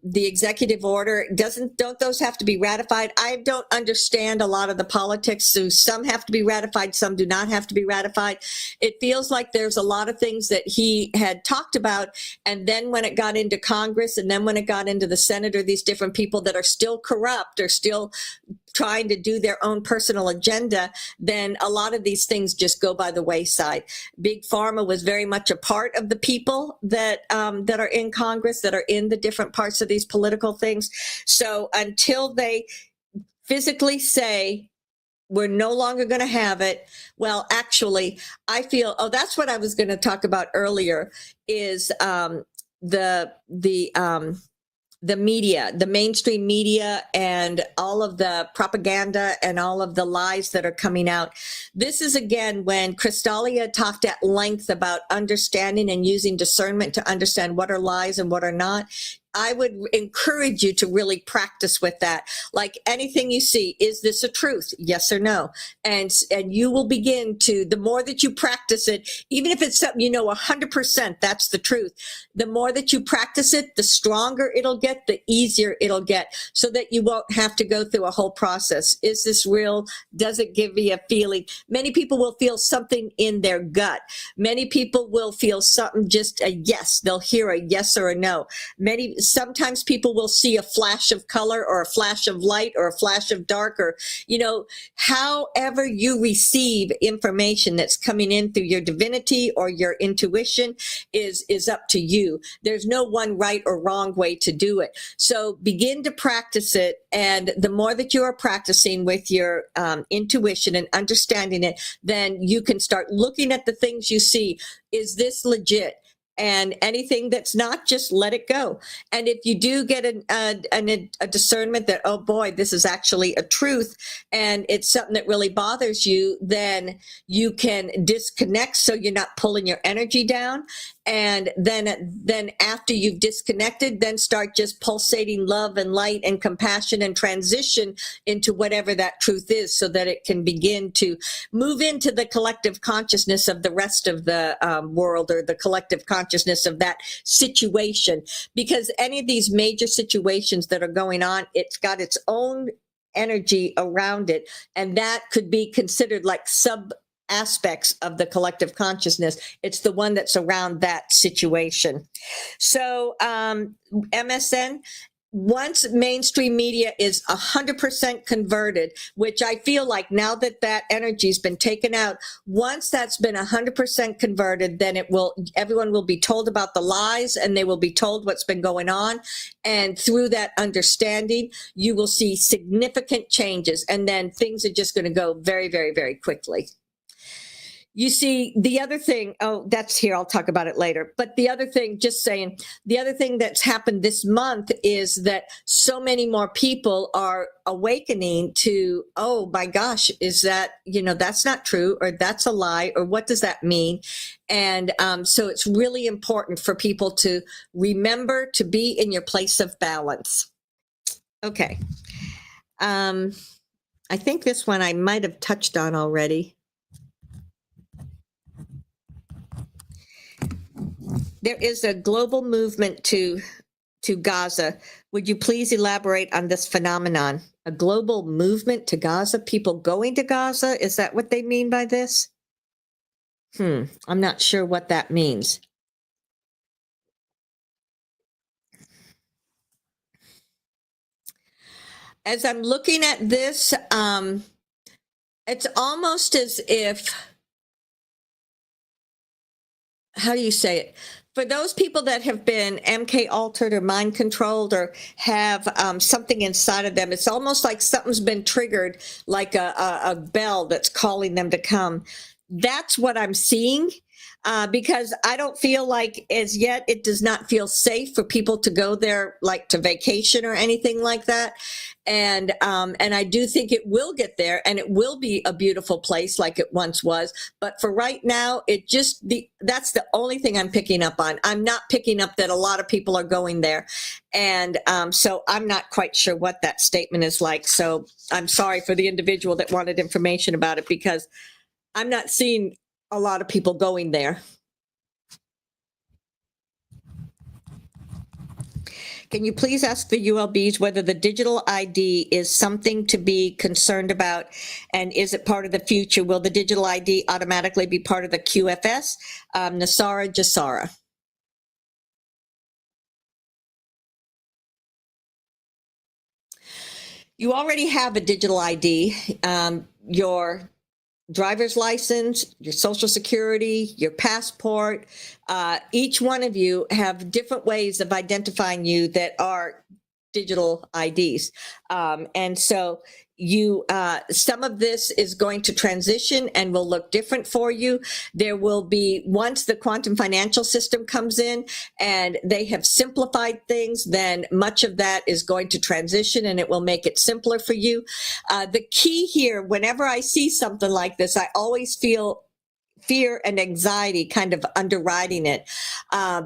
the executive order don't those have to be ratified? I don't understand a lot of the politics. So some have to be ratified, some do not have to be ratified. It feels like there's a lot of things that he had talked about, and then when it got into Congress, and then when it got into the Senate, or these different people that are still corrupt or still trying to do their own personal agenda, then a lot of these things just go by the wayside. Big Pharma was very much a part of the people that are in Congress, that are in the different parts of these political things. So until they physically say, we're no longer going to have it. Well, actually, I feel, that's what I was going to talk about earlier, is the media, the mainstream media, and all of the propaganda and all of the lies that are coming out. This is, again, when Crystallia talked at length about understanding and using discernment to understand what are lies and what are not. I would encourage you to really practice with that. Like anything you see, is this a truth? Yes or no? And you will begin to, the more that you practice it, even if it's something you know 100% that's the truth, the more that you practice it, the stronger it'll get, the easier it'll get, so that you won't have to go through a whole process. Is this real? Does it give me a feeling? Many people will feel something in their gut. Many people will feel something, just a yes. They'll hear a yes or a no. Sometimes people will see a flash of color or a flash of light or a flash of dark, or, however you receive information that's coming in through your divinity or your intuition is up to you. There's no one right or wrong way to do it. So begin to practice it. And the more that you are practicing with your intuition and understanding it, then you can start looking at the things you see. Is this legit? And anything that's not, just let it go. And if you do get a discernment that, oh boy, this is actually a truth, and it's something that really bothers you, then you can disconnect so you're not pulling your energy down. And then after you've disconnected, then start just pulsating love and light and compassion and transition into whatever that truth is, so that it can begin to move into the collective consciousness of the rest of the world, or the collective consciousness of that situation. Because any of these major situations that are going on, it's got its own energy around it, and that could be considered like sub aspects of the collective consciousness. It's the one that's around that situation. So MSN, once mainstream media is 100% converted, which I feel like now that that energy's been taken out, once that's been 100% converted, then everyone will be told about the lies, and they will be told what's been going on. And through that understanding, you will see significant changes, and then things are just going to go very, very, very quickly. You see, the other thing, that's here, I'll talk about it later. But the other thing, just saying, the other thing that's happened this month is that so many more people are awakening to, oh my gosh, is that, that's not true, or that's a lie, or what does that mean? And so it's really important for people to remember to be in your place of balance. Okay. I think this one I might have touched on already. There is a global movement to Gaza. Would you please elaborate on this phenomenon? A global movement to Gaza? People going to Gaza? Is that what they mean by this? I'm not sure what that means. As I'm looking at this, it's almost as if, how do you say it? For those people that have been MK altered or mind controlled or have something inside of them, it's almost like something's been triggered, like a bell that's calling them to come. That's what I'm seeing. Because I don't feel like as yet it does not feel safe for people to go there, like to vacation or anything like that. And I do think it will get there, and it will be a beautiful place like it once was. But for right now, that's the only thing I'm picking up on. I'm not picking up that a lot of people are going there, and so I'm not quite sure what that statement is like. So I'm sorry for the individual that wanted information about it, because I'm not seeing a lot of people going there. Can you please ask the ULBs whether the digital ID is something to be concerned about, and is it part of the future? Will the digital ID automatically be part of the QFS? Nasara Jasara. You already have a digital ID. Your driver's license, your social security, your passport, each one of you have different ways of identifying you that are digital IDs. And so some of this is going to transition and will look different for you. There will be, once the quantum financial system comes in and they have simplified things, then much of that is going to transition and it will make it simpler for you. The key here, whenever I see something like this, I always feel fear and anxiety kind of underwriting it,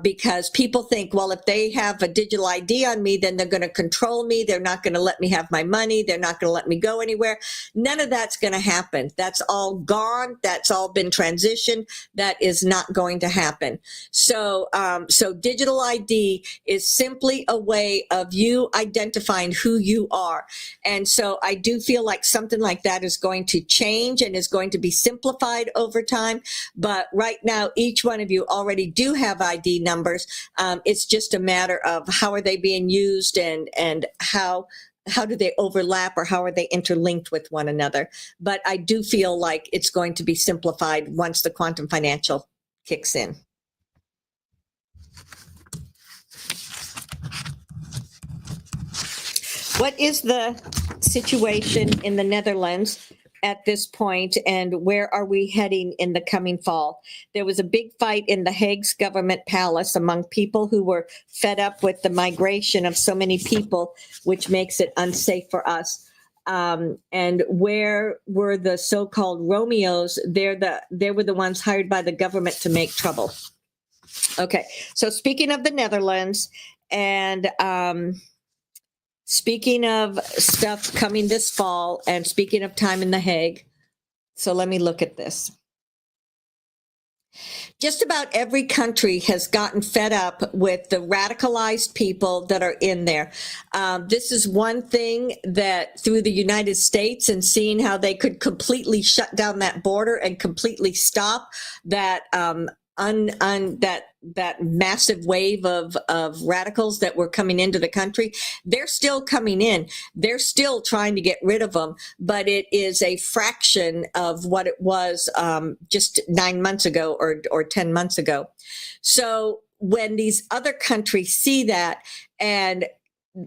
because people think, well, if they have a digital ID on me, then they're going to control me. They're not going to let me have my money. They're not going to let me go anywhere. None of that's going to happen. That's all gone. That's all been transitioned. That is not going to happen. So digital ID is simply a way of you identifying who you are. And so I do feel like something like that is going to change and is going to be simplified over time. But right now, each one of you already do have ID numbers. It's just a matter of how are they being used, and how do they overlap, or how are they interlinked with one another. But I do feel like it's going to be simplified once the quantum financial kicks in. What is the situation in the Netherlands at this point, and where are we heading in the coming fall? There was a big fight in the Hague's government palace among people who were fed up with the migration of so many people, which makes it unsafe for us. And where were the so-called Romeos? They were the ones hired by the government to make trouble. Okay, so speaking of the Netherlands, and speaking of stuff coming this fall, and speaking of time in The Hague, so let me look at this. Just about every country has gotten fed up with the radicalized people that are in there. This is one thing that through the United States, and seeing how they could completely shut down that border and completely stop that that massive wave of radicals that were coming into the country. They're still coming in. They're still trying to get rid of them, but it is a fraction of what it was just 9 months ago or 10 months ago. So when these other countries see that, and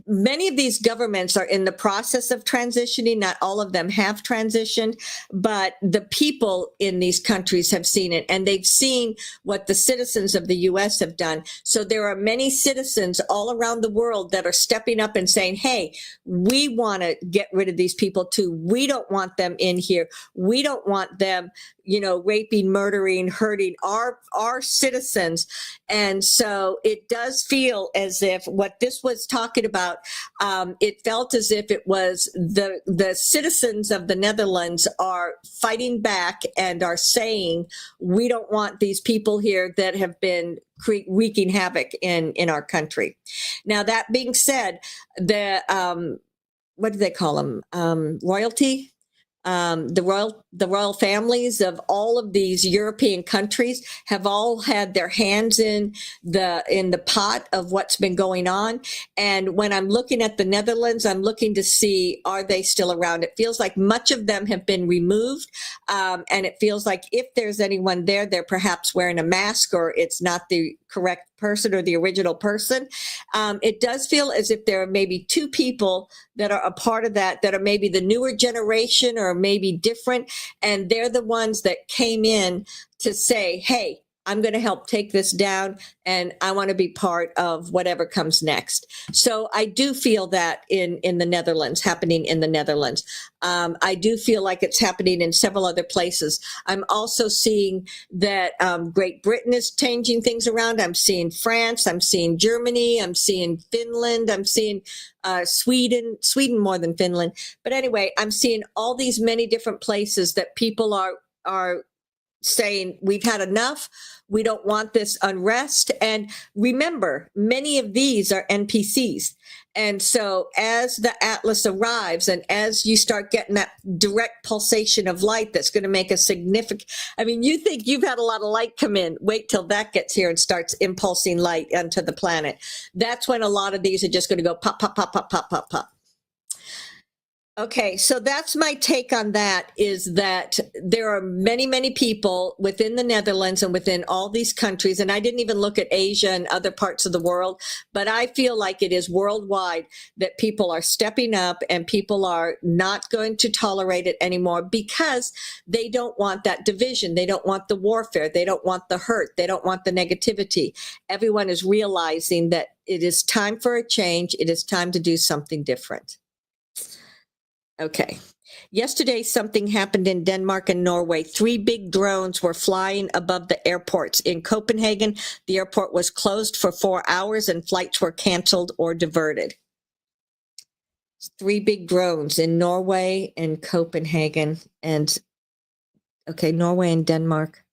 many of these governments are in the process of transitioning. Not all of them have transitioned, but the people in these countries have seen it, and they've seen what the citizens of the U.S. have done. So there are many citizens all around the world that are stepping up and saying, hey, we want to get rid of these people too. We don't want them in here. We don't want them, raping, murdering, hurting our citizens. And so it does feel as if what this was talking about, it felt as if it was the citizens of the Netherlands are fighting back and are saying, we don't want these people here that have been wreaking havoc in our country. Now, that being said, what do they call them? Royalty? The the royal families of all of these European countries have all had their hands in the pot of what's been going on. And when I'm looking at the Netherlands, I'm looking to see, are they still around? It feels like much of them have been removed. And it feels like if there's anyone there, they're perhaps wearing a mask, or it's not the correct person or the original person. It does feel as if there are maybe two people that are a part of that are maybe the newer generation or maybe different. And they're the ones that came in to say, hey, I'm going to help take this down, and I want to be part of whatever comes next. So I do feel that in the Netherlands, happening in the Netherlands. I do feel like it's happening in several other places. I'm also seeing that Great Britain is changing things around. I'm seeing France. I'm seeing Germany. I'm seeing Finland. I'm seeing Sweden more than Finland. But anyway, I'm seeing all these many different places that people are saying, we've had enough. We don't want this unrest. And remember, many of these are NPCs. And so as the Atlas arrives and as you start getting that direct pulsation of light, that's going to make a significant, I mean, you think you've had a lot of light come in, wait till that gets here and starts impulsing light onto the planet. That's when a lot of these are just going to go pop, pop, pop, pop, pop, pop, pop. Okay, so that's my take on that, is that there are many, many people within the Netherlands and within all these countries, and I didn't even look at Asia and other parts of the world, but I feel like it is worldwide that people are stepping up and people are not going to tolerate it anymore because they don't want that division. They don't want the warfare. They don't want the hurt. They don't want the negativity. Everyone is realizing that it is time for a change. It is time to do something different. Okay. Yesterday, something happened in Denmark and Norway. 3 big drones were flying above the airports. In Copenhagen, the airport was closed for 4 hours and flights were canceled or diverted. 3 big drones in Norway and Copenhagen and, okay, Norway and Denmark.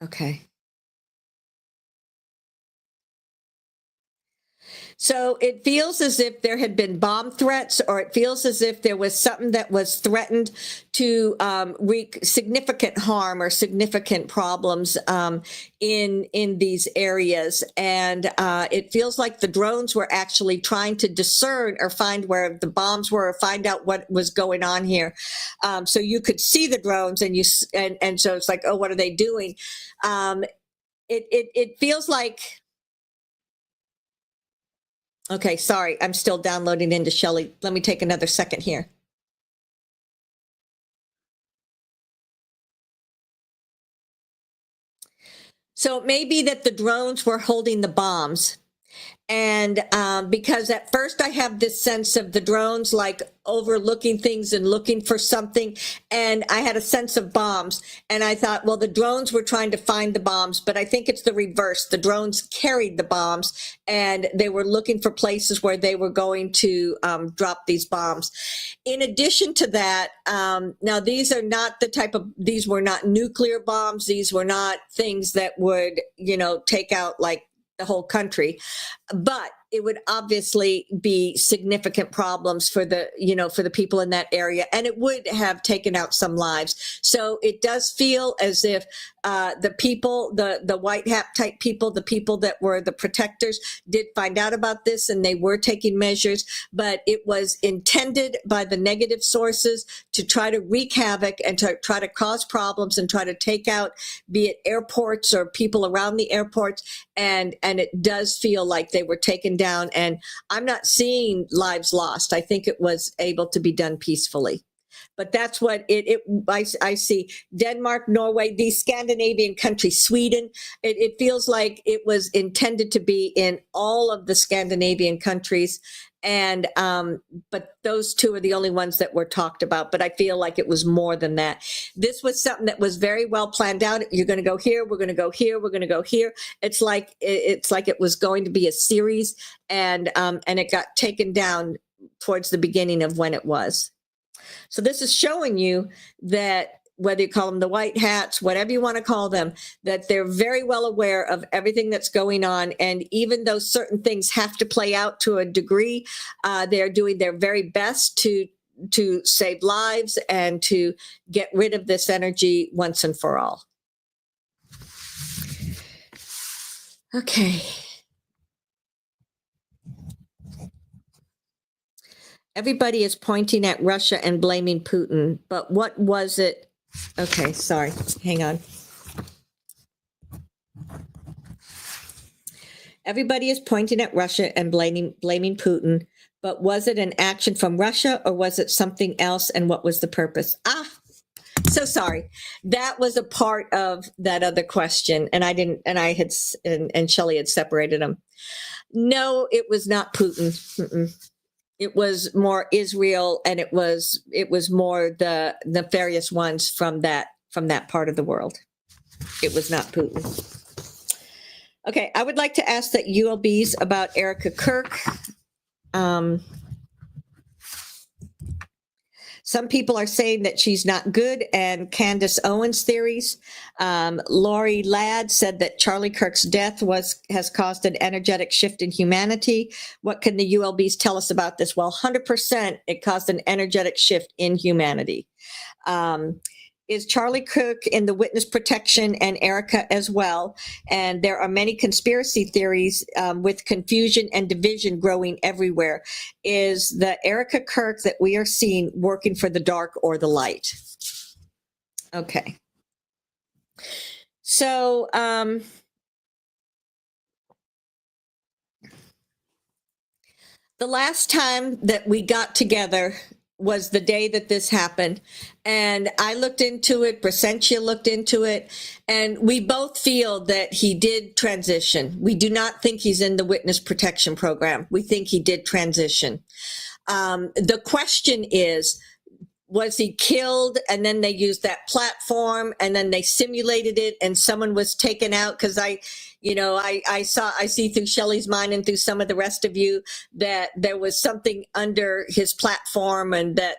Okay. So it feels as if there had been bomb threats, or it feels as if there was something that was threatened to wreak significant harm or significant problems in these areas. And it feels like the drones were actually trying to discern or find where the bombs were, or find out what was going on here. So you could see the drones, and so it's like, oh, what are they doing? It feels like. Okay, sorry, I'm still downloading into Shelly. Let me take another second here. So it may be that the drones were holding the bombs. And because at first I have this sense of the drones like overlooking things and looking for something. And I had a sense of bombs. And I thought, well, the drones were trying to find the bombs. But I think it's the reverse. The drones carried the bombs and they were looking for places where they were going to drop these bombs. In addition to that, now these are not these were not nuclear bombs. These were not things that would, take out like the whole country, but it would obviously be significant problems for the people in that area, and it would have taken out some lives. So it does feel as if the people, the white hat type people, the people that were the protectors, did find out about this and they were taking measures, but it was intended by the negative sources to try to wreak havoc and to try to cause problems and try to take out, be it airports or people around the airports, and it does feel like they were taken down, and I'm not seeing lives lost. I think it was able to be done peacefully. But that's what I see. Denmark, Norway, these Scandinavian countries, Sweden, it feels like it was intended to be in all of the Scandinavian countries. And but those 2 are the only ones that were talked about. But I feel like it was more than that. This was something that was very well planned out. You're going to go here. We're going to go here. We're going to go here. It's like it was going to be a series, and it got taken down towards the beginning of when it was. So this is showing you that whether you call them the white hats, whatever you want to call them, that they're very well aware of everything that's going on. And even though certain things have to play out to a degree, they're doing their very best to to save lives and to get rid of this energy once and for all. Okay. Everybody is pointing at Russia and blaming Putin, but what was it? Okay, sorry. Hang on. Everybody is pointing at Russia and blaming Putin, but was it an action from Russia or was it something else? And what was the purpose? So sorry. That was a part of that other question, and I didn't. And I had, and Shelly had separated them. No, it was not Putin. Mm-mm. It was more Israel, and it was more the nefarious ones from that part of the world. It was not Putin. Okay, I would like to ask that ULBs about Erica Kirk. Some people are saying that she's not good, and Candace Owens theories. Lori Ladd said that Charlie Kirk's death has caused an energetic shift in humanity. What can the ULBs tell us about this? Well, 100% it caused an energetic shift in humanity. Is Charlie Kirk in the witness protection and Erica as well? And there are many conspiracy theories with confusion and division growing everywhere. Is the Erica Kirk that we are seeing working for the dark or the light? Okay. So the last time that we got together was the day that this happened. And I looked into it, Brysentia looked into it, and we both feel that he did transition. We do not think he's in the witness protection program. We think he did transition. The question is, was he killed and then they used that platform and then they simulated it and someone was taken out? Because I see through Shelly's mind and through some of the rest of you that there was something under his platform, and that,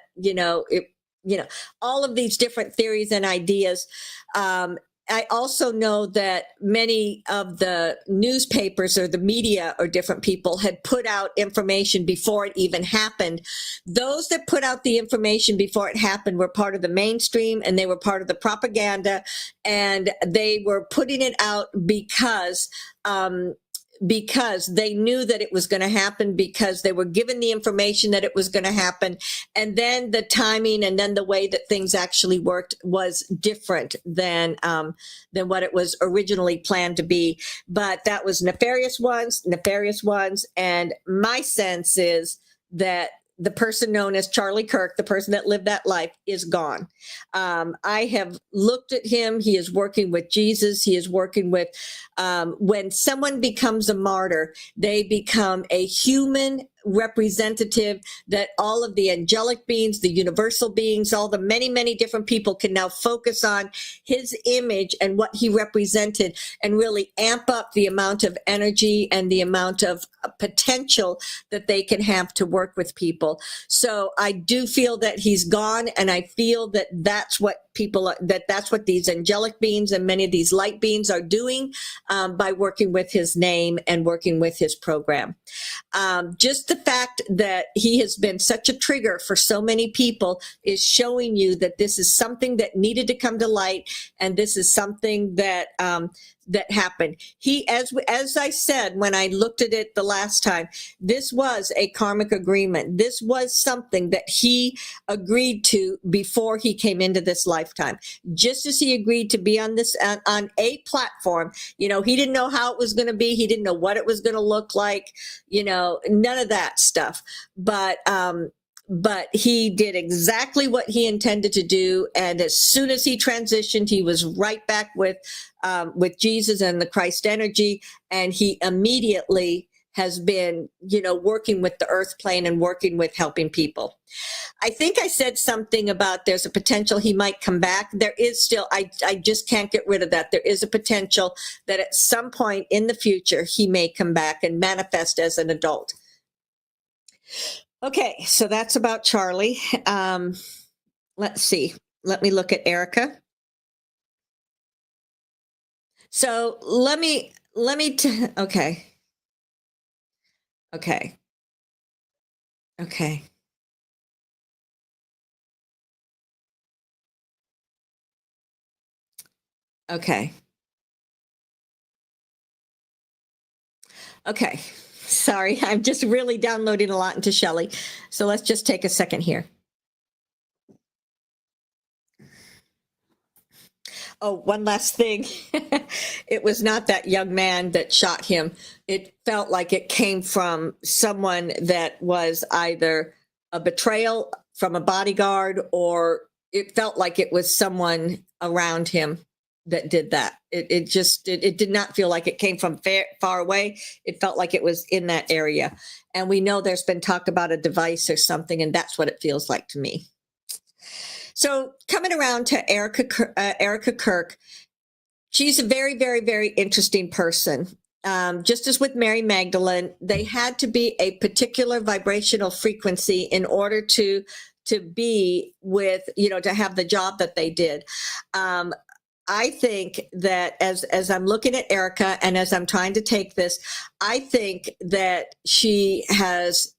all of these different theories and ideas. I also know that many of the newspapers or the media or different people had put out information before it even happened. Those that put out the information before it happened were part of the mainstream, and they were part of the propaganda, and they were putting it out because they knew that it was going to happen, because they were given the information that it was going to happen. And then the timing and then the way that things actually worked was different than what it was originally planned to be. But that was nefarious ones. And my sense is that the person known as Charlie Kirk, the person that lived that life, is gone. I have looked at him. He is working with Jesus. He is working with, when someone becomes a martyr, they become a human representative that all of the angelic beings, the universal beings, all the many, many different people can now focus on his image and what he represented, and really amp up the amount of energy and the amount of potential that they can have to work with people. So I do feel that he's gone, and I feel that that's what that's what these angelic beings and many of these light beings are doing by working with his name and working with his program. Just the fact that he has been such a trigger for so many people is showing you that this is something that needed to come to light, and this is something that happened. He, as I said when I looked at it the last time, this was a karmic agreement. This was something that he agreed to before he came into this lifetime. Just as he agreed to be on this on a platform, he didn't know how it was going to be. He didn't know what it was going to look like. None of that stuff. But he did exactly what he intended to do. And as soon as he transitioned, he was right back with Jesus and the Christ energy. And he immediately has been, working with the earth plane and working with helping people. I think I said something about there's a potential he might come back. There is still, I just can't get rid of that. There is a potential that at some point in the future, he may come back and manifest as an adult. Okay, so that's about Charlie. Let's see. Let me look at Erica. So okay. Okay. Okay. Sorry, I'm just really downloading a lot into Shelly. So let's just take a second here. Oh, one last thing. It was not that young man that shot him. It felt like it came from someone that was either a betrayal from a bodyguard, or it felt like it was someone around him that did that. It did not feel like it came from far away. It felt like it was in that area. And we know there's been talk about a device or something, and that's what it feels like to me. So coming around to Erica Kirk, she's a very, very, very interesting person. Just as with Mary Magdalene, they had to be a particular vibrational frequency in order to be with, to have the job that they did. I think that as I'm looking at Erica and as I'm trying to take this, I think that she has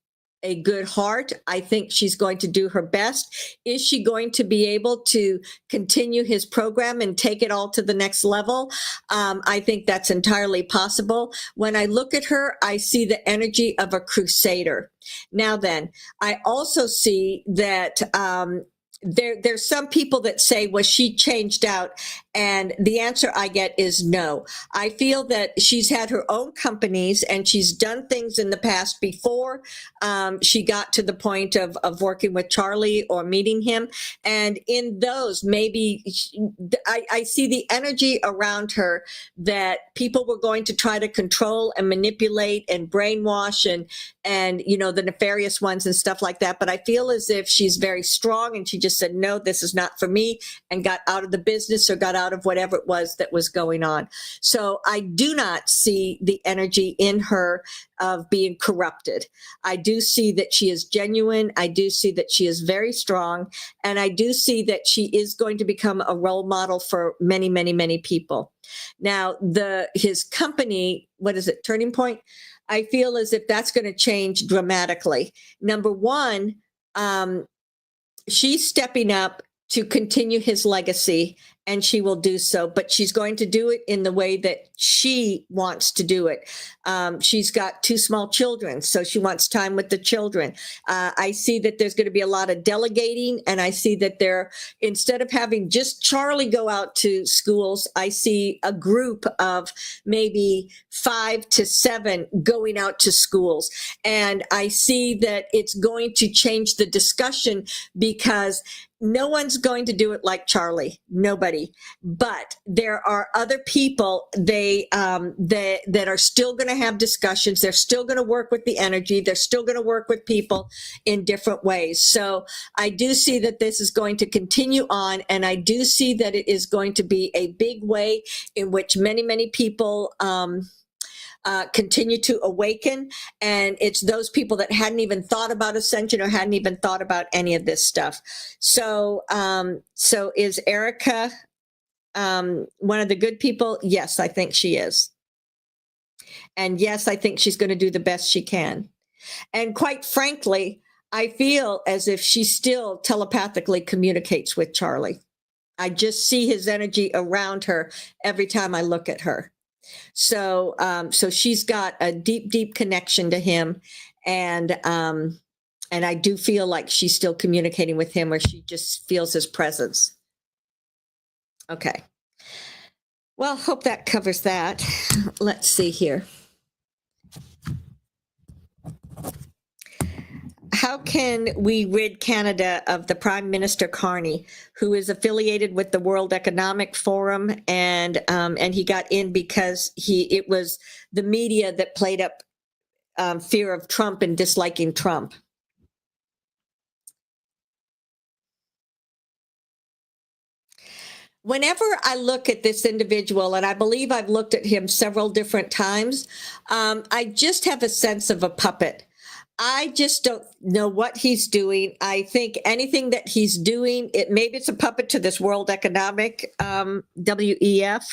a good heart. I think she's going to do her best. Is she going to be able to continue his program and take it all to the next level? I think that's entirely possible. When I look at her, I see the energy of a crusader. Now then, I also see that there's some people that say, was she changed out? And the answer I get is no. I feel that she's had her own companies and she's done things in the past before she got to the point of working with Charlie or meeting him. And in those, maybe I see the energy around her that people were going to try to control and manipulate and brainwash and the nefarious ones and stuff like that. But I feel as if she's very strong and she just said, no, this is not for me, and got out of the business or got out of whatever it was that was going on. So I do not see the energy in her of being corrupted. I do see that she is genuine. I do see that she is very strong. And I do see that she is going to become a role model for many, many, many people. Now, his company, what is it, Turning Point? I feel as if that's going to change dramatically. Number one, she's stepping up to continue his legacy, and she will do so, but she's going to do it in the way that she wants to do it. She's got 2 small children, so she wants time with the children. I see that there's going to be a lot of delegating, and I see that instead of having just Charlie go out to schools, I see a group of maybe 5 to 7 going out to schools. And I see that it's going to change the discussion, because no one's going to do it like Charlie. Nobody. But there are other people that are still going to have discussions. They're still going to work with the energy. They're still going to work with people in different ways. So I do see that this is going to continue on, and I do see that it is going to be a big way in which many, many people continue to awaken. And it's those people that hadn't even thought about ascension or hadn't even thought about any of this stuff. So, so is Erica one of the good people? Yes, I think she is. And yes, I think she's going to do the best she can. And quite frankly, I feel as if she still telepathically communicates with Charlie. I just see his energy around her every time I look at her. So, so she's got a deep, deep connection to him, and I do feel like she's still communicating with him, or she just feels his presence. Okay. Well, hope that covers that. Let's see here. How can we rid Canada of the Prime Minister Carney, who is affiliated with the World Economic Forum, and he got in because it was the media that played up fear of Trump and disliking Trump. Whenever I look at this individual, and I believe I've looked at him several different times, I just have a sense of a puppet. I just don't know what he's doing. I think anything that he's doing, maybe it's a puppet to this World Economic, WEF,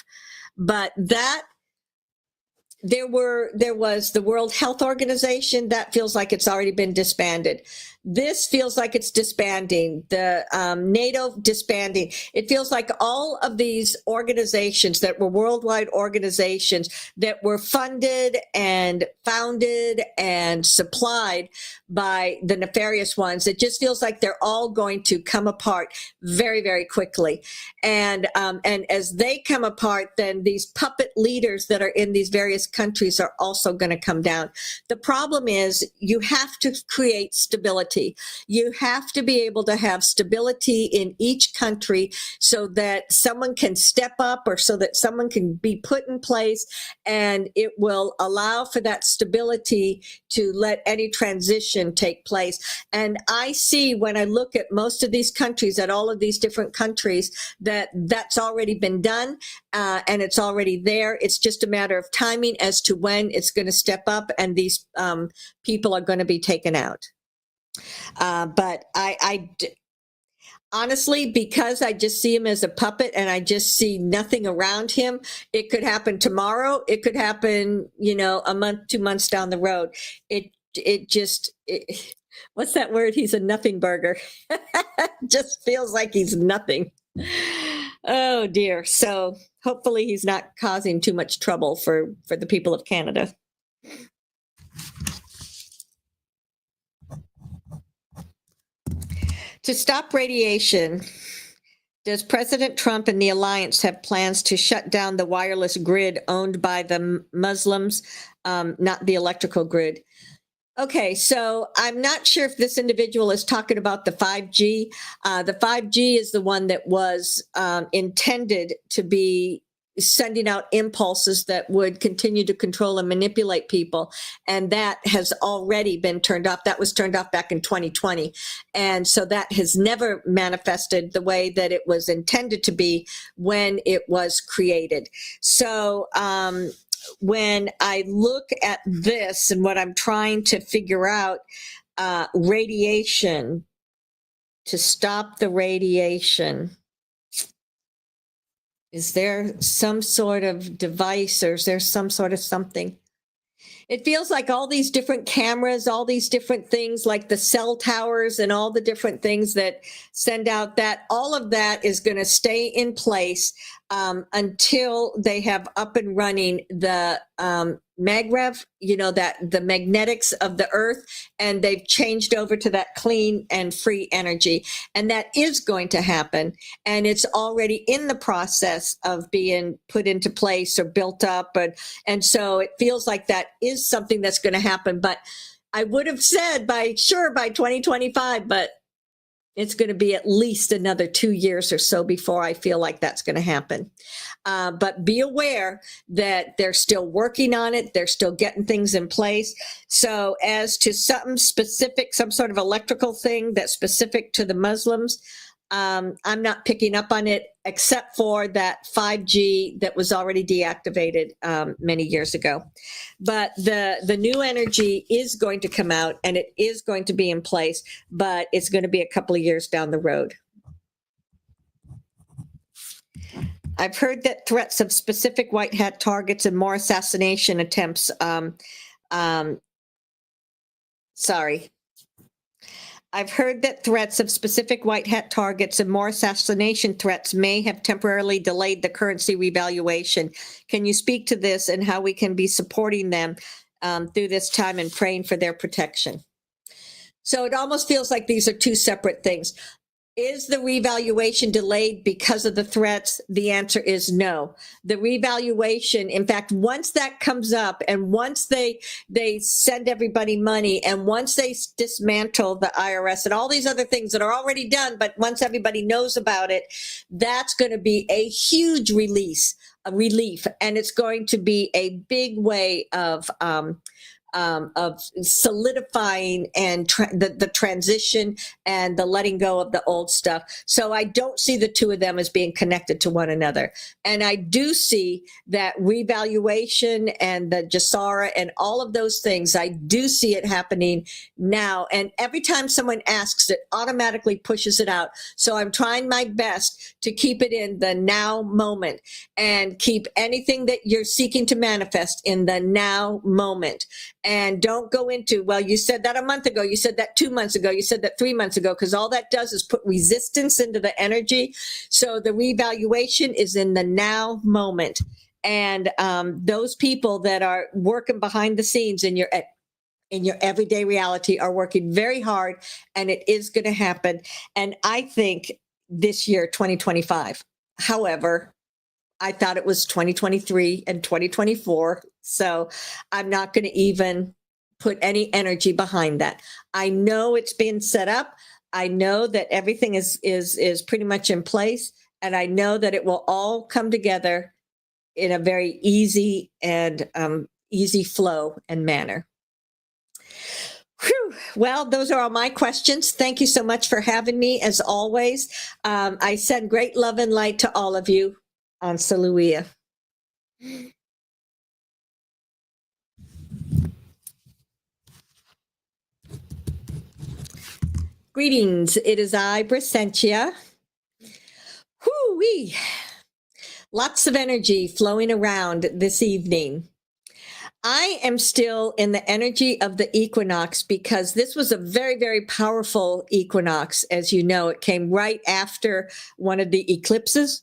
but that there was the World Health Organization that feels like it's already been disbanded. This feels like it's disbanding. The NATO disbanding. It feels like all of these organizations that were worldwide organizations that were funded and founded and supplied by the nefarious ones. It just feels like they're all going to come apart very, very quickly. And as they come apart, then these puppet leaders that are in these various countries are also going to come down. The problem is you have to create stability. You have to be able to have stability in each country so that someone can step up or so that someone can be put in place, and it will allow for that stability to let any transition take place. And I see when I look at most of these countries, at all of these different countries, that that's already been done and it's already there. It's just a matter of timing as to when it's going to step up and these people are going to be taken out. But honestly, because I just see him as a puppet and I just see nothing around him, it could happen tomorrow. It could happen, a month, 2 months down the road. What's that word? He's a nothing burger. Just feels like he's nothing. Oh dear. So hopefully he's not causing too much trouble for the people of Canada. To stop radiation, does President Trump and the alliance have plans to shut down the wireless grid owned by the Muslims, not the electrical grid? Okay, so I'm not sure if this individual is talking about the 5G. The 5G is the one that was intended to be sending out impulses that would continue to control and manipulate people. And that has already been turned off. That was turned off back in 2020. And so that has never manifested the way that it was intended to be when it was created. So, when I look at this and what I'm trying to figure out, radiation, to stop the radiation, is there some sort of device or is there some sort of something? It feels like all these different cameras, all these different things like the cell towers and all the different things that send out that, all of that is going to stay in place until they have up and running the magrev, that the magnetics of the earth, and they've changed over to that clean and free energy. And that is going to happen. And it's already in the process of being put into place or built up. And so it feels like that is something that's going to happen. But I would have said by 2025, but it's going to be at least another 2 years or so before I feel like that's going to happen. But be aware that they're still working on it. They're still getting things in place. So as to something specific, some sort of electrical thing that's specific to the Muslims, I'm not picking up on it except for that 5G that was already deactivated many years ago. But the new energy is going to come out and it is going to be in place, but it's going to be a couple of years down the road. I've heard that threats of specific white hat targets and more assassination attempts. I've heard that threats of specific white hat targets and more assassination threats may have temporarily delayed the currency revaluation. Can you speak to this and how we can be supporting them through this time and praying for their protection? So it almost feels like these are two separate things. Is the revaluation delayed because of the threats? The answer is no. The revaluation, in fact, once that comes up and once they send everybody money and once they dismantle the IRS and all these other things that are already done, but once everybody knows about it, that's going to be a huge relief, and it's going to be a big way of solidifying and the transition and the letting go of the old stuff. So I don't see the two of them as being connected to one another. And I do see that revaluation and the Jasara and all of those things, I do see it happening now. And every time someone asks, it automatically pushes it out. So I'm trying my best to keep it in the now moment and keep anything that you're seeking to manifest in the now moment. And don't go into, well, you said that a month ago, you said that 2 months ago, you said that 3 months ago, because all that does is put resistance into the energy. So the revaluation is in the now moment. And those people that are working behind the scenes in your everyday reality are working very hard, and it is going to happen. And I think this year, 2025. However, I thought it was 2023 and 2024. So I'm not going to even put any energy behind that. I know it's been set up. I know that everything is pretty much in place, and I know that it will all come together in a very easy and easy flow and manner. Whew. Well, those are all my questions. Thank you so much for having me, as always. I send great love and light to all of you on Saluia. Greetings. It is I, Brysentia. Whoo-wee. Lots of energy flowing around this evening. I am still in the energy of the equinox, because this was a very, very powerful equinox. As you know, it came right after one of the eclipses.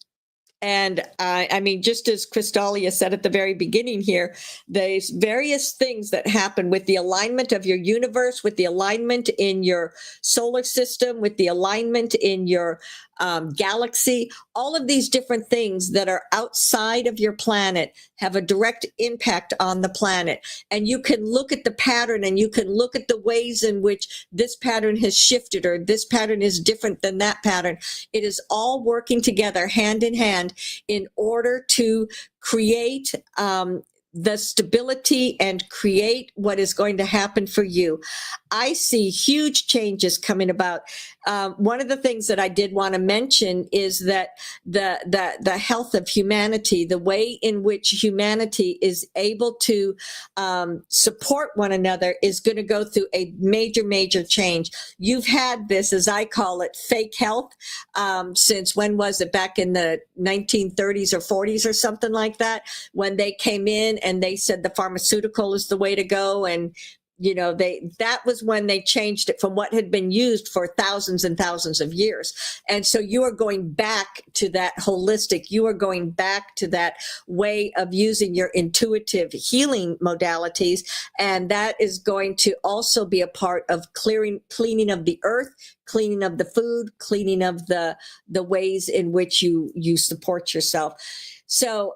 And I mean, just as Crystallia said at the very beginning here, there's various things that happen with the alignment of your universe, with the alignment in your solar system, with the alignment in your galaxy. All of these different things that are outside of your planet have a direct impact on the planet. And you can look at the pattern, and you can look at the ways in which this pattern has shifted, or this pattern is different than that pattern. It is all working together hand in hand in order to create the stability and create what is going to happen for you. I see huge changes coming about. One of the things that I did want to mention is that the health of humanity, the way in which humanity is able to support one another, is going to go through a major, major change. You've had this, as I call it, fake health, since when was it? Back in the 1930s or 40s or something like that, when they came in and they said the pharmaceutical is the way to go. And you know, that was when they changed it from what had been used for thousands and thousands of years. And so you are going back to that holistic, you are going back to that way of using your intuitive healing modalities. And that is going to also be a part of cleaning of the earth, cleaning of the food, cleaning of the ways in which you support yourself. So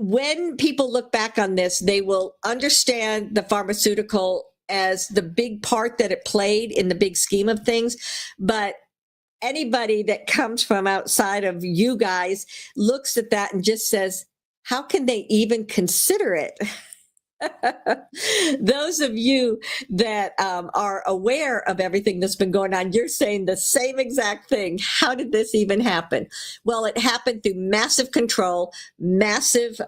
when people look back on this, they will understand the pharmaceutical as the big part that it played in the big scheme of things. But anybody that comes from outside of you guys looks at that and just says, how can they even consider it? Those of you that are aware of everything that's been going on, you're saying the same exact thing. How did this even happen? Well, it happened through massive control, massive,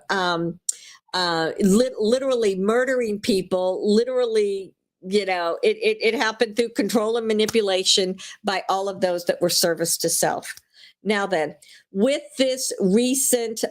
literally murdering people, literally, you know, it happened through control and manipulation by all of those that were service to self. Now then, with this recent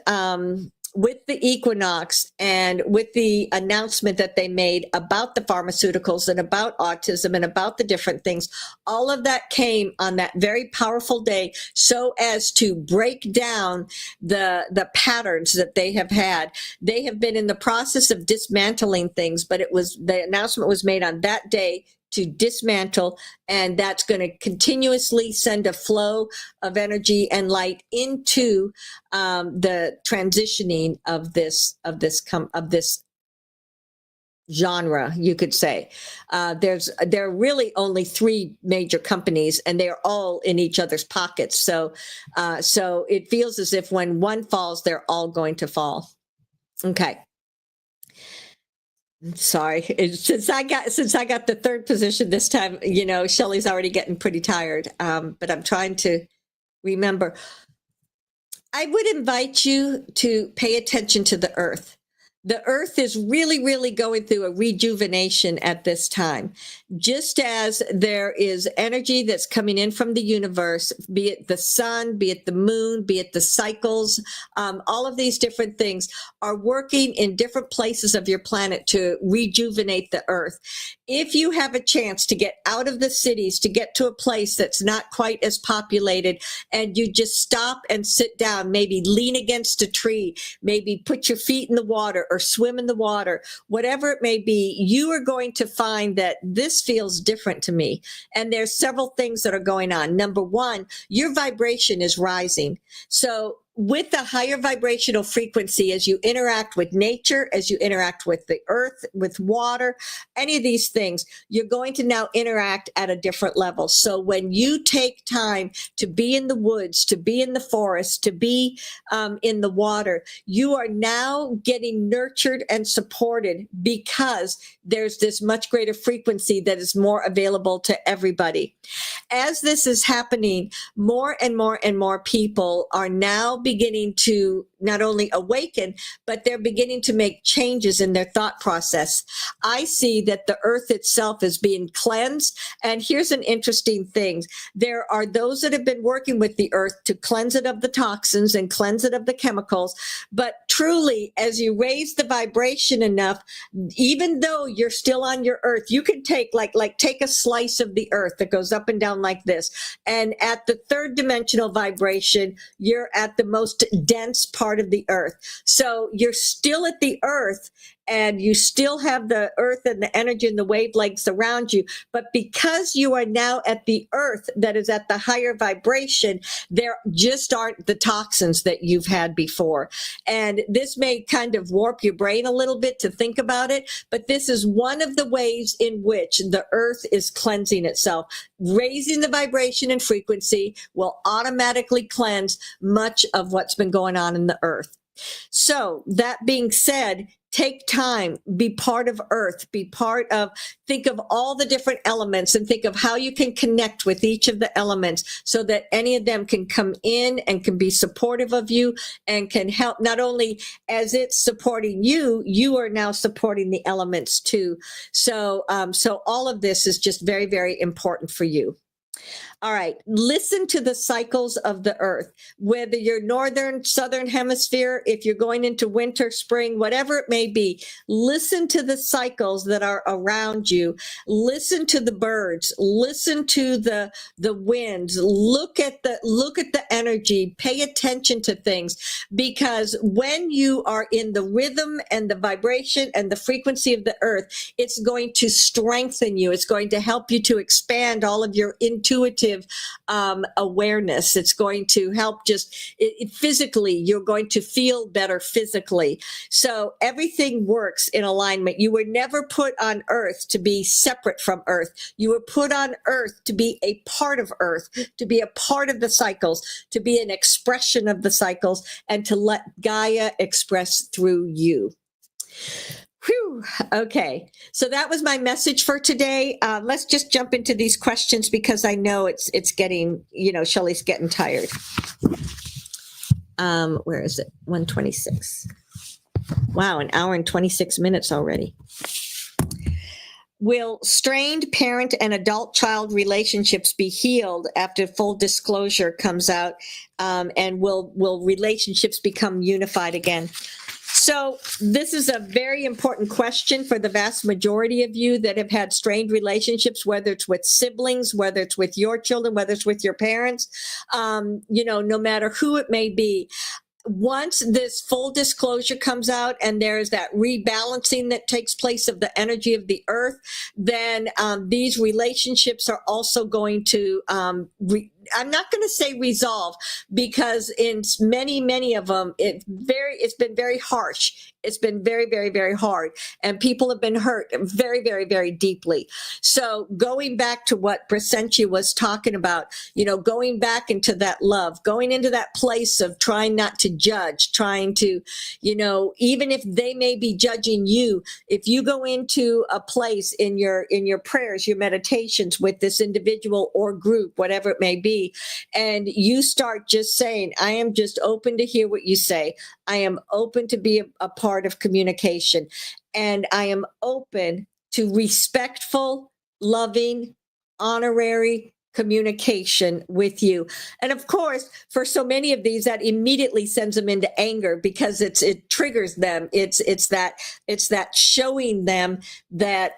with the equinox and with the announcement that they made about the pharmaceuticals and about autism and about the different things, all of that came on that very powerful day so as to break down the patterns that they have had. They have been in the process of dismantling things, but the announcement was made on that day to dismantle, and that's going to continuously send a flow of energy and light into the transitioning of this genre, you could say. There are really only three major companies, and they are all in each other's pockets. So it feels as if when one falls, they're all going to fall. Okay. Sorry, since I got the third position this time, you know, Shelly's already getting pretty tired. But I'm trying to remember. I would invite you to pay attention to the earth. The earth is really, really going through a rejuvenation at this time. Just as there is energy that's coming in from the universe, be it the sun, be it the moon, be it the cycles, all of these different things are working in different places of your planet to rejuvenate the earth. If you have a chance to get out of the cities, to get to a place that's not quite as populated, and you just stop and sit down, maybe lean against a tree, maybe put your feet in the water or swim in the water, whatever it may be, you are going to find that this feels different to me. And there's several things that are going on. Number one, your vibration is rising. So with the higher vibrational frequency, as you interact with nature, as you interact with the earth, with water, any of these things, you're going to now interact at a different level. So when you take time to be in the woods, to be in the forest, to be in the water, you are now getting nurtured and supported because there's this much greater frequency that is more available to everybody. As this is happening, more and more and more people are now beginning to not only awaken, but they're beginning to make changes in their thought process. I see that the earth itself is being cleansed. And here's an interesting thing. There are those that have been working with the earth to cleanse it of the toxins and cleanse it of the chemicals. But truly, as you raise the vibration enough, even though you're still on your earth, you can take take a slice of the earth that goes up and down like this. And at the third dimensional vibration, you're at the most dense part of the earth. So you're still at the earth and you still have the earth and the energy and the wavelengths around you. But because you are now at the earth that is at the higher vibration, there just aren't the toxins that you've had before. And this may kind of warp your brain a little bit to think about it, but this is one of the ways in which the earth is cleansing itself. Raising the vibration and frequency will automatically cleanse much of what's been going on in the earth. So that being said, take time, be part of earth, think of all the different elements and think of how you can connect with each of the elements so that any of them can come in and can be supportive of you and can help. Not only as it's supporting you, you are now supporting the elements too. So all of this is just very, very important for you. All right. Listen to the cycles of the earth, whether you're northern, southern hemisphere, if you're going into winter, spring, whatever it may be, listen to the cycles that are around you. Listen to the birds, listen to the winds, look at the energy, pay attention to things, because when you are in the rhythm and the vibration and the frequency of the earth, it's going to strengthen you. It's going to help you to expand all of your intuitive awareness. It's going to help physically, you're going to feel better physically. So everything works in alignment. You were never put on earth to be separate from earth. You were put on earth to be a part of earth, to be a part of the cycles, to be an expression of the cycles, and to let Gaia express through you. Whew. Okay. So that was my message for today. Let's just jump into these questions because I know it's getting, Shelly's getting tired. Where is it? 1:26. Wow. An hour and 26 minutes already. Will strained parent and adult child relationships be healed after full disclosure comes out? And will relationships become unified again? So this is a very important question for the vast majority of you that have had strained relationships, whether it's with siblings, whether it's with your children, whether it's with your parents, no matter who it may be. Once this full disclosure comes out and there's that rebalancing that takes place of the energy of the earth, then these relationships are also going to, I'm not going to say resolve, because in many of them, it's been very harsh. It's been very, very, very hard. And people have been hurt very, very, very deeply. So going back to what Brysentia was talking about, going back into that love, going into that place of trying not to judge, trying to, even if they may be judging you, if you go into a place in your prayers, your meditations with this individual or group, whatever it may be, be. And you start just saying, I am just open to hear what you say. I am open to be a part of communication. And I am open to respectful, loving, honorary communication with you. And of course, for so many of these, that immediately sends them into anger because it triggers them. It's that showing them that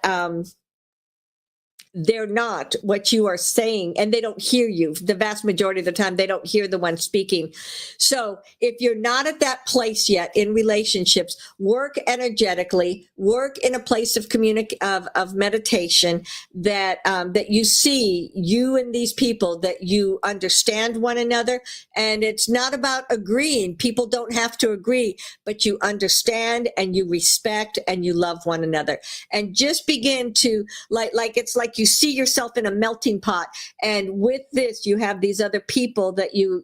they're not what you are saying, and they don't hear you. The vast majority of the time, they don't hear the one speaking. So if you're not at that place yet in relationships, work energetically, work in a place of of meditation, that that you see you and these people, that you understand one another. And it's not about agreeing. People don't have to agree, but you understand and you respect and you love one another. And just begin to like it's like you see yourself in a melting pot, and with this you have these other people that you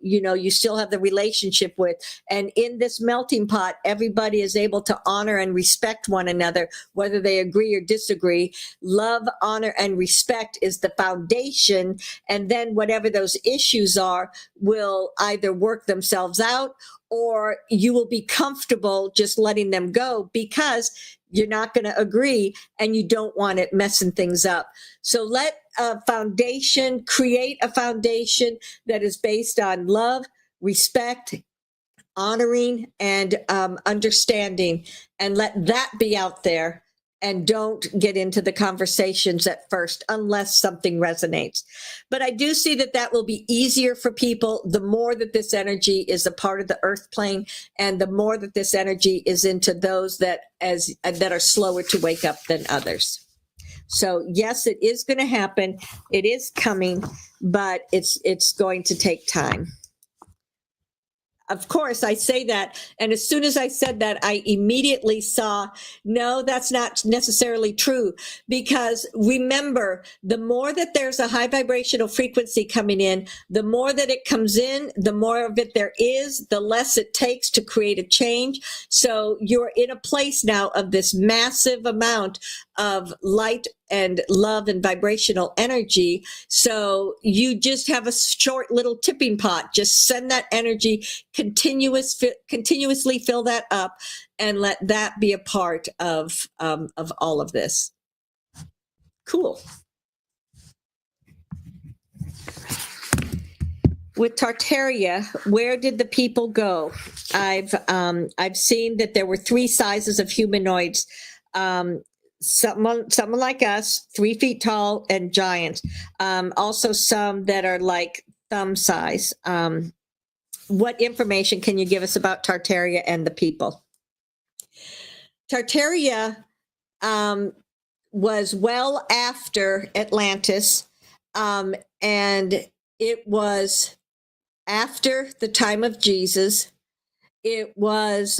still have the relationship with, and in this melting pot everybody is able to honor and respect one another, whether they agree or disagree. Love, honor, and respect is the foundation, and then whatever those issues are will either work themselves out, or you will be comfortable just letting them go because you're not going to agree and you don't want it messing things up. So create a foundation that is based on love, respect, honoring, and understanding, and let that be out there. And don't get into the conversations at first unless something resonates. But I do see that will be easier for people the more that this energy is a part of the earth plane, and the more that this energy is into those that are slower to wake up than others. So yes, it is going to happen. It is coming, but it's going to take time. Of course, I say that. And as soon as I said that, I immediately saw, no, that's not necessarily true. Because remember, the more that there's a high vibrational frequency coming in, the more that it comes in, the more of it there is, the less it takes to create a change. So you're in a place now of this massive amount of light and love and vibrational energy. So you just have a short little tipping pot. Just send that energy, continuously fill that up, and let that be a part of all of this. Cool. With Tartaria, where did the people go? I've seen that there were 3 sizes of humanoids. Someone like us, 3 feet tall, and giants. Also some that are like thumb size. What information can you give us about Tartaria and the people? Tartaria was well after Atlantis, and it was after the time of Jesus. It was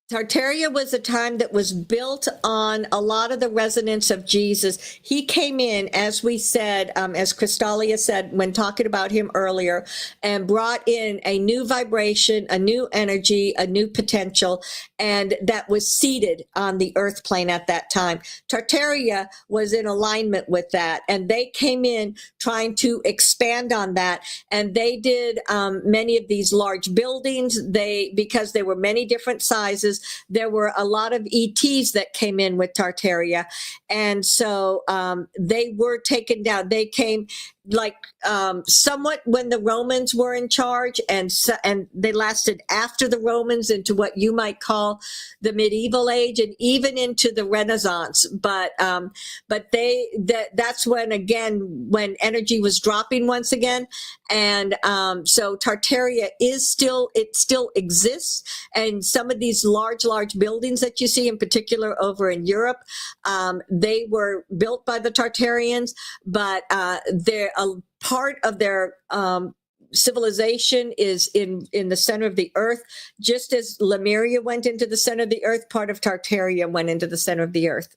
Tartaria was a time that was built on a lot of the resonance of Jesus. He came in, as we said, as Crystallia said when talking about him earlier, and brought in a new vibration, a new energy, a new potential, and that was seated on the earth plane at that time. Tartaria was in alignment with that, and they came in trying to expand on that, and they did many of these large buildings. Because there were many different sizes, there were a lot of ETs that came in with Tartaria. And so they were taken down. They came somewhat when the Romans were in charge, and they lasted after the Romans into what you might call the medieval age, and even into the Renaissance. But that's when energy was dropping once again, and so Tartaria still exists, and some of these large buildings that you see, in particular over in Europe, they were built by the Tartarians, but they're a part of their civilization is in the center of the earth. Just as Lemuria went into the center of the earth, part of Tartaria went into the center of the earth.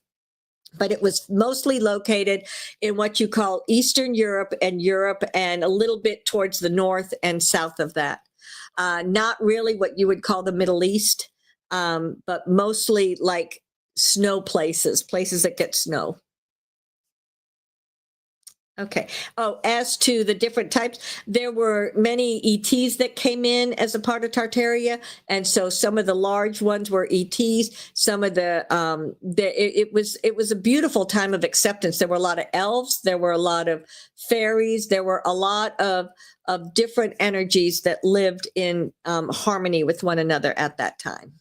But it was mostly located in what you call Eastern Europe, and a little bit towards the north and south of that. Not really what you would call the Middle East, but mostly like snow places that get snow. Okay. Oh, as to the different types, there were many ETs that came in as a part of Tartaria, and so some of the large ones were ETs. Some of it was a beautiful time of acceptance. There were a lot of elves, there were a lot of fairies, there were a lot of different energies that lived in harmony with one another at that time.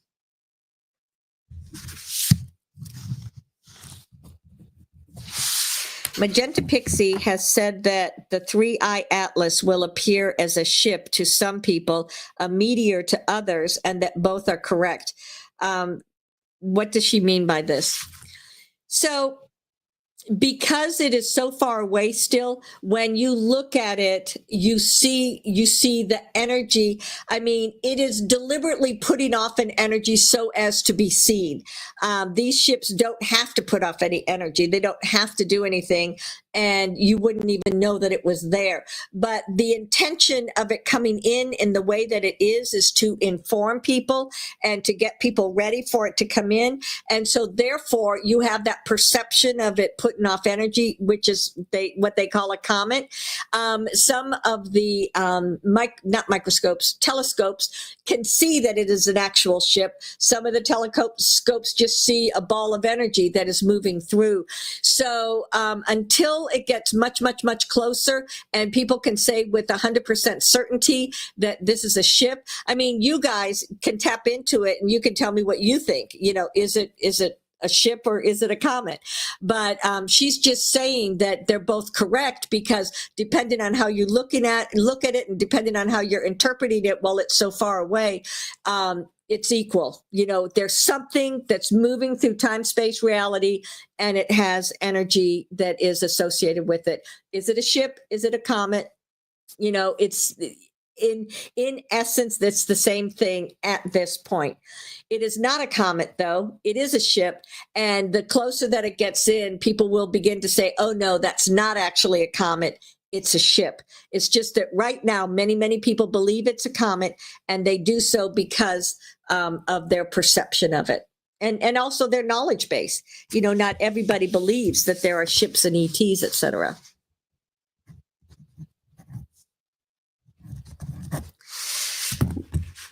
Magenta Pixie has said that the three-eye atlas will appear as a ship to some people, a meteor to others, and that both are correct. What does she mean by this? So, because it is so far away still, when you look at it, you see the energy. I mean, it is deliberately putting off an energy so as to be seen. These ships don't have to put off any energy. They don't have to do anything, and you wouldn't even know that it was there. But the intention of it coming in the way that it is to inform people and to get people ready for it to come in. And so therefore you have that perception of it putting off energy, which is what they call a comet. Some of the telescopes can see that it is an actual ship. Some of the telescopes just see a ball of energy that is moving through. So until it gets much, much, much closer and people can say with 100% certainty that this is a ship, I mean, you guys can tap into it and you can tell me what you think. You know, is it a ship or is it a comet? But she's just saying that they're both correct, because depending on how you look at it and depending on how you're interpreting it while it's so far away, it's equal. You know, there's something that's moving through time, space, reality, and it has energy that is associated with it. Is it a ship? Is it a comet? You know, it's in essence, that's the same thing at this point. It is not a comet, though. It is a ship. And the closer that it gets in, people will begin to say, oh, no, that's not actually a comet. It's a ship. It's just that right now, many, many people believe it's a comet, and they do so because of their perception of it. And also their knowledge base. You know, not everybody believes that there are ships and ETs, et cetera.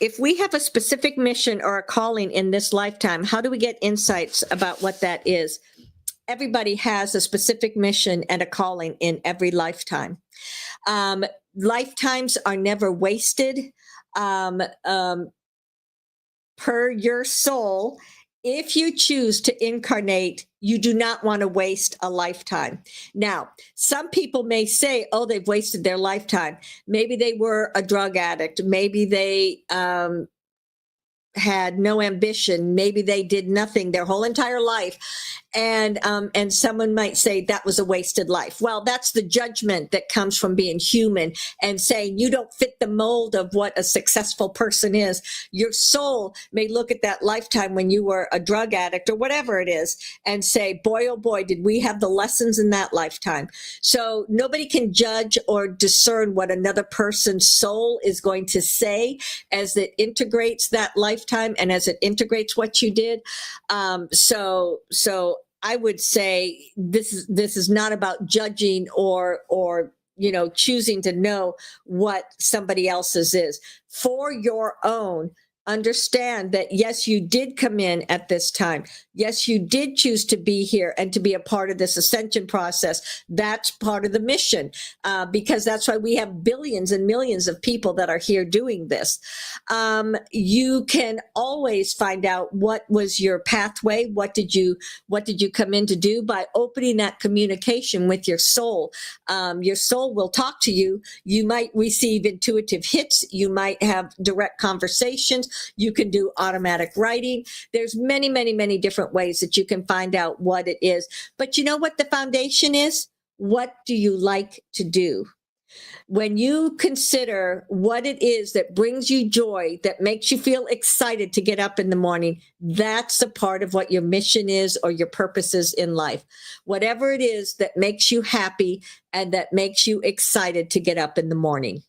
If we have a specific mission or a calling in this lifetime, how do we get insights about what that is? Everybody has a specific mission and a calling in every lifetime. Lifetimes are never wasted. Per your soul, if you choose to incarnate, you do not want to waste a lifetime. Now, some people may say, oh, they've wasted their lifetime. Maybe they were a drug addict. Maybe they had no ambition. Maybe they did nothing their whole entire life. And someone might say that was a wasted life. Well, that's the judgment that comes from being human and saying you don't fit the mold of what a successful person is. Your soul may look at that lifetime when you were a drug addict or whatever it is and say, boy, oh boy, did we have the lessons in that lifetime. So nobody can judge or discern what another person's soul is going to say as it integrates that lifetime and as it integrates what you did. So I would say this is not about judging or you know, choosing to know what somebody else's is. For your own, understand that yes, you did come in at this time. Yes, you did choose to be here and to be a part of this ascension process. That's part of the mission, because that's why we have billions and millions of people that are here doing this. You can always find out what was your pathway. What did you come in to do by opening that communication with your soul. Your soul will talk to you. You might receive intuitive hits. You might have direct conversations. You can do automatic writing. There's many, many, many different ways that you can find out what it is. But you know what the foundation is? What do you like to do? When you consider what it is that brings you joy, that makes you feel excited to get up in the morning, that's a part of what your mission is or your purpose is in life. Whatever it is that makes you happy and that makes you excited to get up in the morning.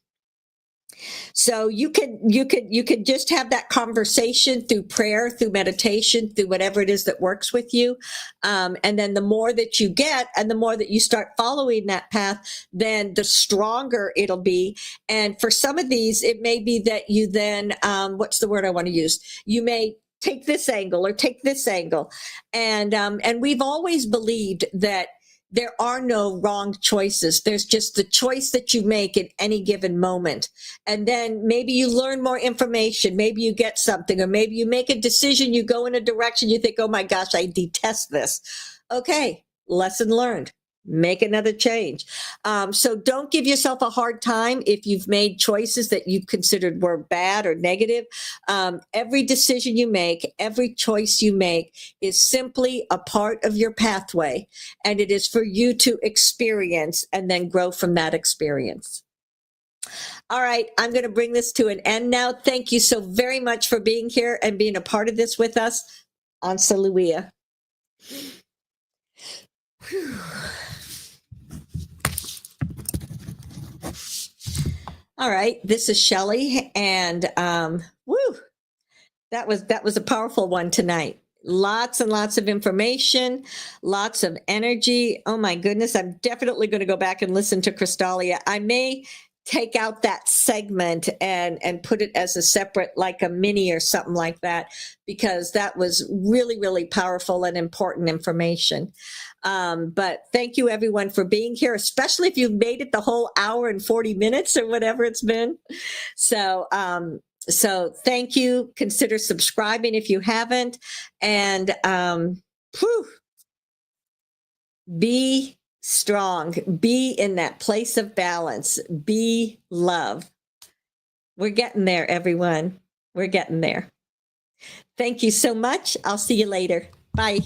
So you could just have that conversation through prayer, through meditation, through whatever it is that works with you. And then the more that you get and the more that you start following that path, then the stronger it'll be. And for some of these, it may be that you then, what's the word I want to use? You may take this angle or take this angle. And we've always believed that there are no wrong choices. There's just the choice that you make at any given moment. And then maybe you learn more information. Maybe you get something, or maybe you make a decision. You go in a direction you think, oh my gosh, I detest this. Okay, lesson learned. Make another change. So don't give yourself a hard time if you've made choices that you considered were bad or negative. Every decision you make, every choice you make is simply a part of your pathway, and it is for you to experience and then grow from that experience. All right, I'm going to bring this to an end now. Thank you so very much for being here and being a part of this with us on Saluia. All right, this is Shelly, and that was a powerful one tonight. Lots and lots of information, lots of energy. Oh my goodness, I'm definitely going to go back and listen to Crystallia. I may take out that segment and put it as a separate, like a mini or something like that, because that was really, really powerful and important information. But thank you everyone for being here, especially if you've made it the whole hour and 40 minutes or whatever it's been. So thank you. Consider subscribing if you haven't. And be strong. Be in that place of balance. Be love. We're getting there, everyone. We're getting there. Thank you so much. I'll see you later. Bye.